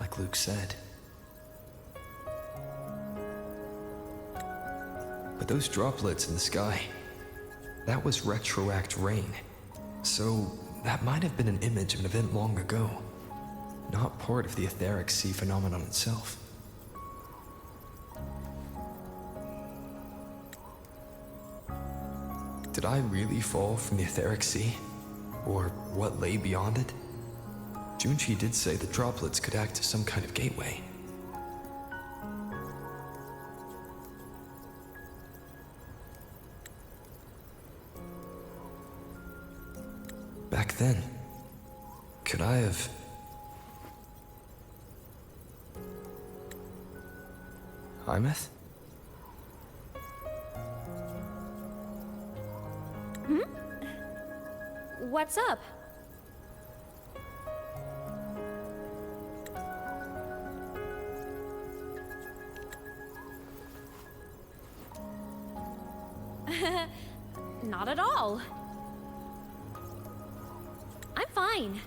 like Luke said. But those droplets in the sky, that was retroact rain. So that might have been an image of an event long ago, not part of the etheric sea phenomenon itself. Did I really fall from the etheric sea? Or what lay beyond it? Junchi did say the droplets could act as some kind of gateway. Back then, could I have... Imeth? What's up? Not at all. I'm fine.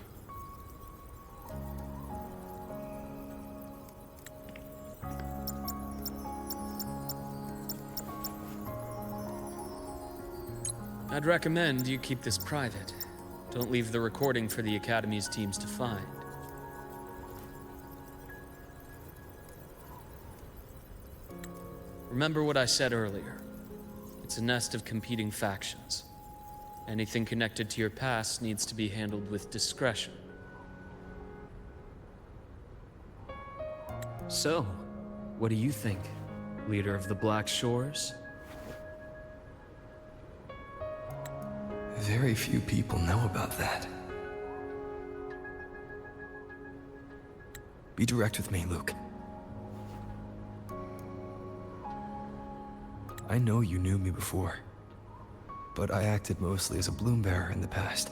I'd recommend you keep this private. Don't leave the recording for the Academy's teams to find. Remember what I said earlier. It's a nest of competing factions. Anything connected to your past needs to be handled with discretion. So, what do you think, leader of the Black Shores? Very few people know about that. Be direct with me, Luke. I know you knew me before, but I acted mostly as a bloom bearer in the past.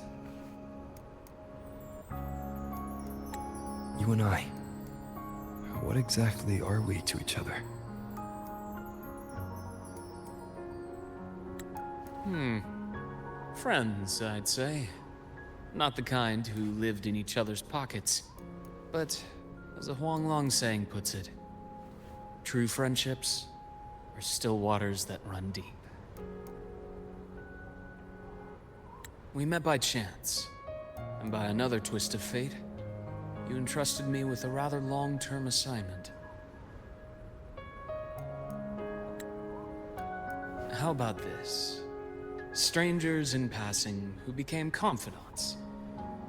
You and I, what exactly are we to each other? Friends, I'd say. Not the kind who lived in each other's pockets, but as a Huanglong saying puts it, true friendships are still waters that run deep. We met by chance, and by another twist of fate, you entrusted me with a rather long-term assignment. How about this? Strangers in passing who became confidants.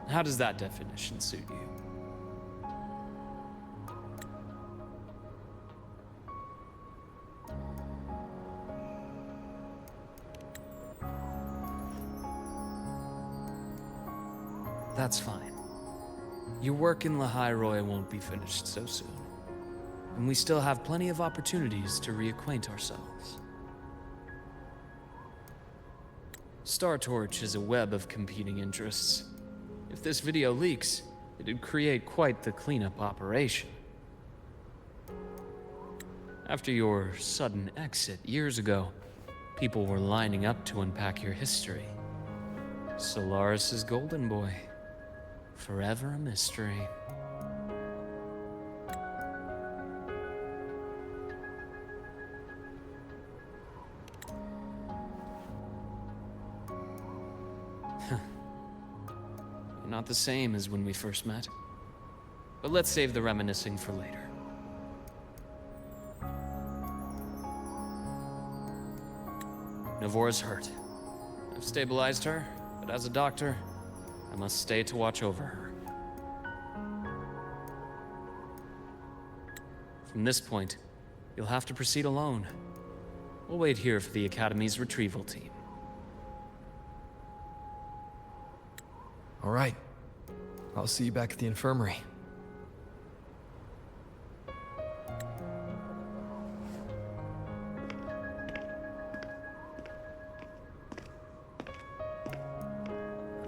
How does that definition suit you? That's fine. Your work in Lahai Roy won't be finished so soon. And we still have plenty of opportunities to reacquaint ourselves. Star Torch is a web of competing interests. If this video leaks, it'd create quite the cleanup operation. After your sudden exit years ago, people were lining up to unpack your history. Solaris's golden boy. Forever a mystery. You're not the same as when we first met. But let's save the reminiscing for later. Navora's hurt. I've stabilized her, but as a doctor, I must stay to watch over her. From this point, you'll have to proceed alone. We'll wait here for the Academy's retrieval team. All right. I'll see you back at the infirmary.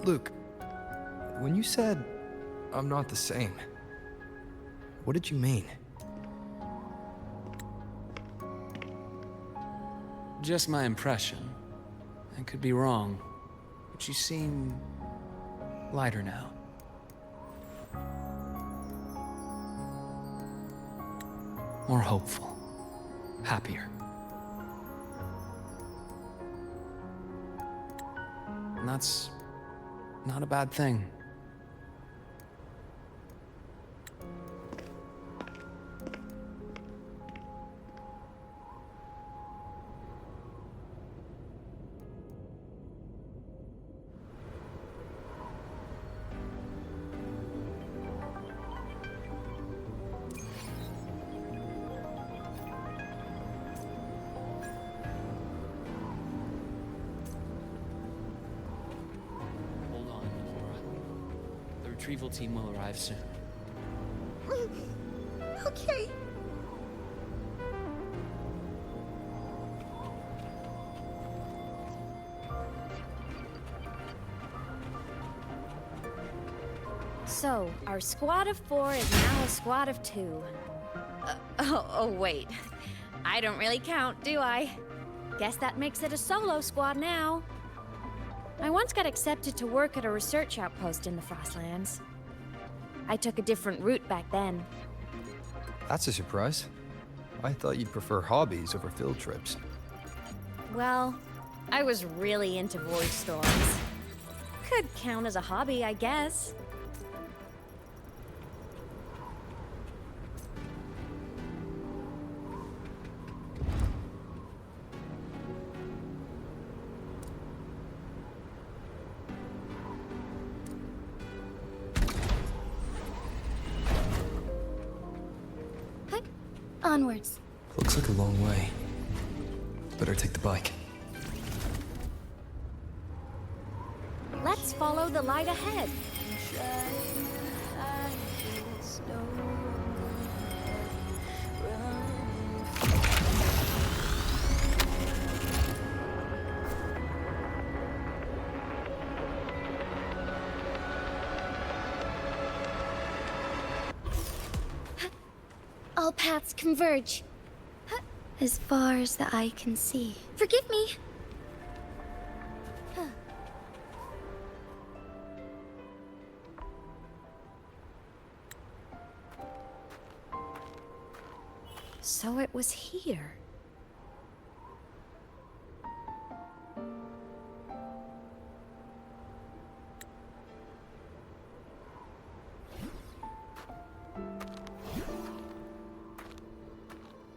Luke, when you said, I'm not the same, what did you mean? Just my impression. I could be wrong, but you seem lighter now. More hopeful. Happier. And that's not a bad thing. The retrieval team will arrive soon. Okay. So, our squad of 4 is now a squad of 2. Oh, wait. I don't really count, do I? Guess that makes it a solo squad now. I once got accepted to work at a research outpost in the Frostlands. I took a different route back then. That's a surprise. I thought you'd prefer hobbies over field trips. Well, I was really into void storms. Could count as a hobby, I guess. Onwards. Looks like a long way. Better take the bike. Let's follow the light ahead. All paths converge. As far as the eye can see. Forgive me. So it was here.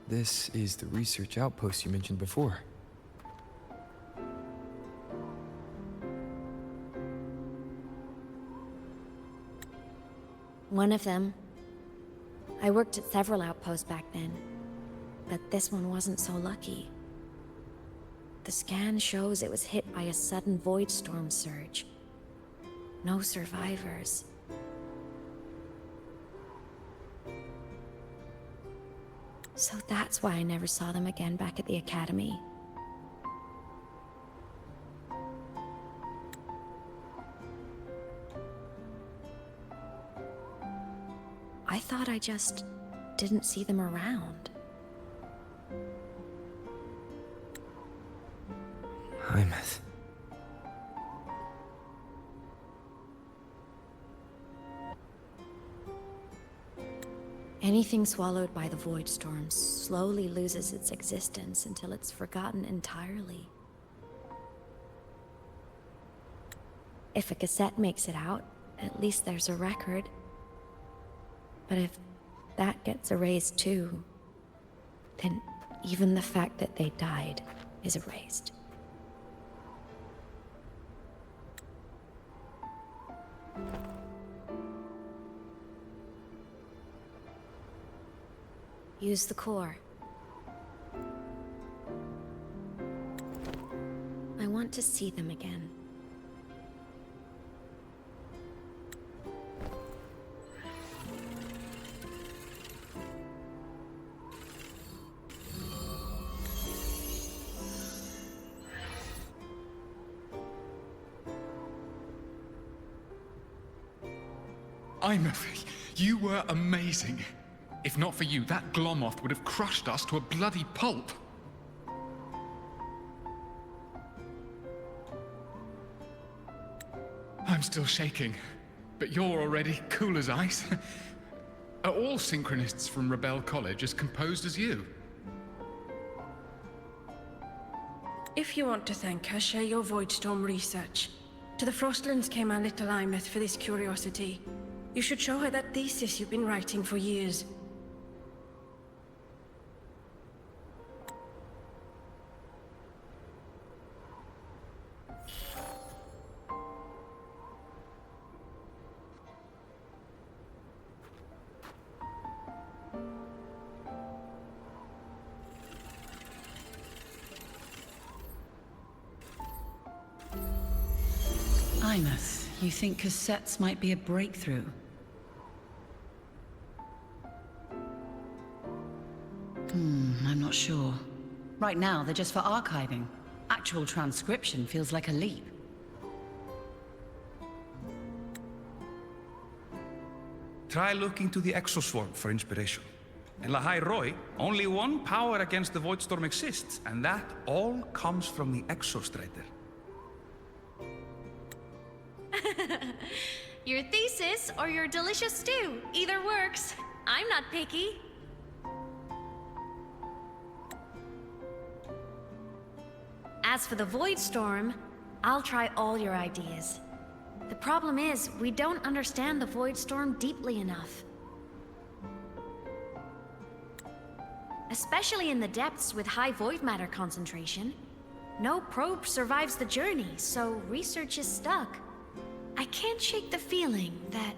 This is the research outpost you mentioned before. One of them. I worked at several outposts back then, but this one wasn't so lucky. The scan shows it was hit by a sudden void storm surge. No survivors. So that's why I never saw them again back at the academy. I thought I just didn't see them around. Hymuth. Anything swallowed by the void storm slowly loses its existence until it's forgotten entirely. If a cassette makes it out, at least there's a record. But if that gets erased too, then even the fact that they died is erased. Use the core. I want to see them again. Hymuth, you were amazing. If not for you, that Glomoth would have crushed us to a bloody pulp. I'm still shaking, but you're already cool as ice. Are all synchronists from Rebel College as composed as you? If you want to thank her, share your Voidstorm research. To the Frostlands came our little Hymuth for this curiosity. You should show her that thesis you've been writing for years. Hymuth, you think cassettes might be a breakthrough? I'm not sure. Right now, they're just for archiving. Actual transcription feels like a leap. Try looking to the exoswarm for inspiration. In Lahai Roi, only one power against the Voidstorm exists, and that all comes from the Exostrider. Your thesis or your delicious stew, either works. I'm not picky. As for the Void Storm, I'll try all your ideas. The problem is, we don't understand the Void Storm deeply enough. Especially in the depths with high void matter concentration. No probe survives the journey, so research is stuck. I can't shake the feeling that...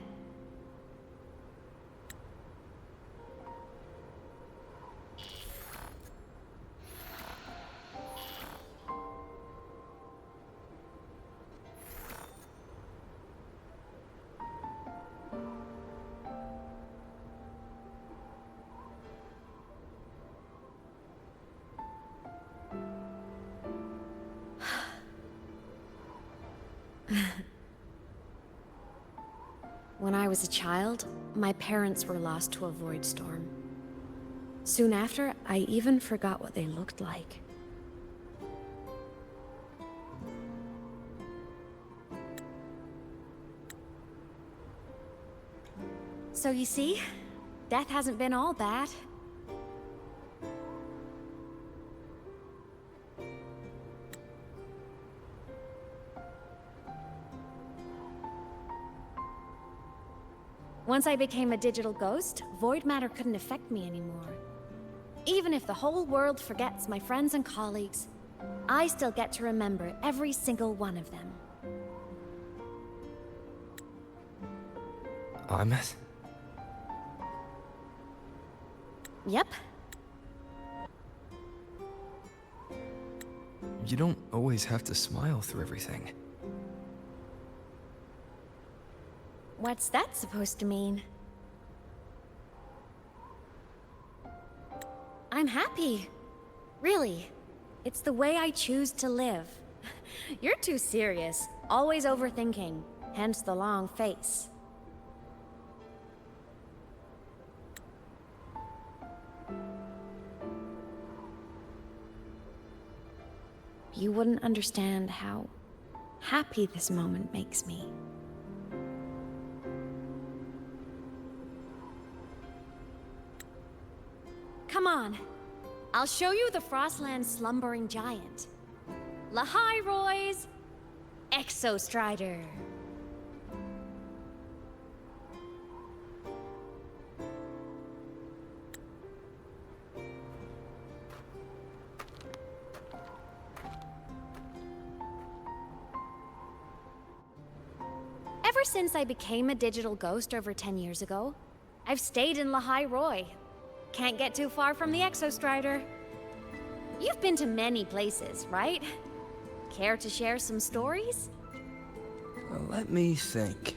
When I was a child, my parents were lost to a void storm. Soon after, I even forgot what they looked like. So you see, death hasn't been all bad. Once I became a digital ghost, void matter couldn't affect me anymore. Even if the whole world forgets my friends and colleagues, I still get to remember every single one of them. Ameth? Yep. You don't always have to smile through everything. What's that supposed to mean? I'm happy. Really. It's the way I choose to live. You're too serious. Always overthinking. Hence the long face. You wouldn't understand how happy this moment makes me. Come on. I'll show you the Frostland's slumbering giant. Lahai Roy's Exostrider. Ever since I became a digital ghost over 10 years ago, I've stayed in Lahai Roy. Can't get too far from the Exostrider. You've been to many places, right? Care to share some stories? Let me think.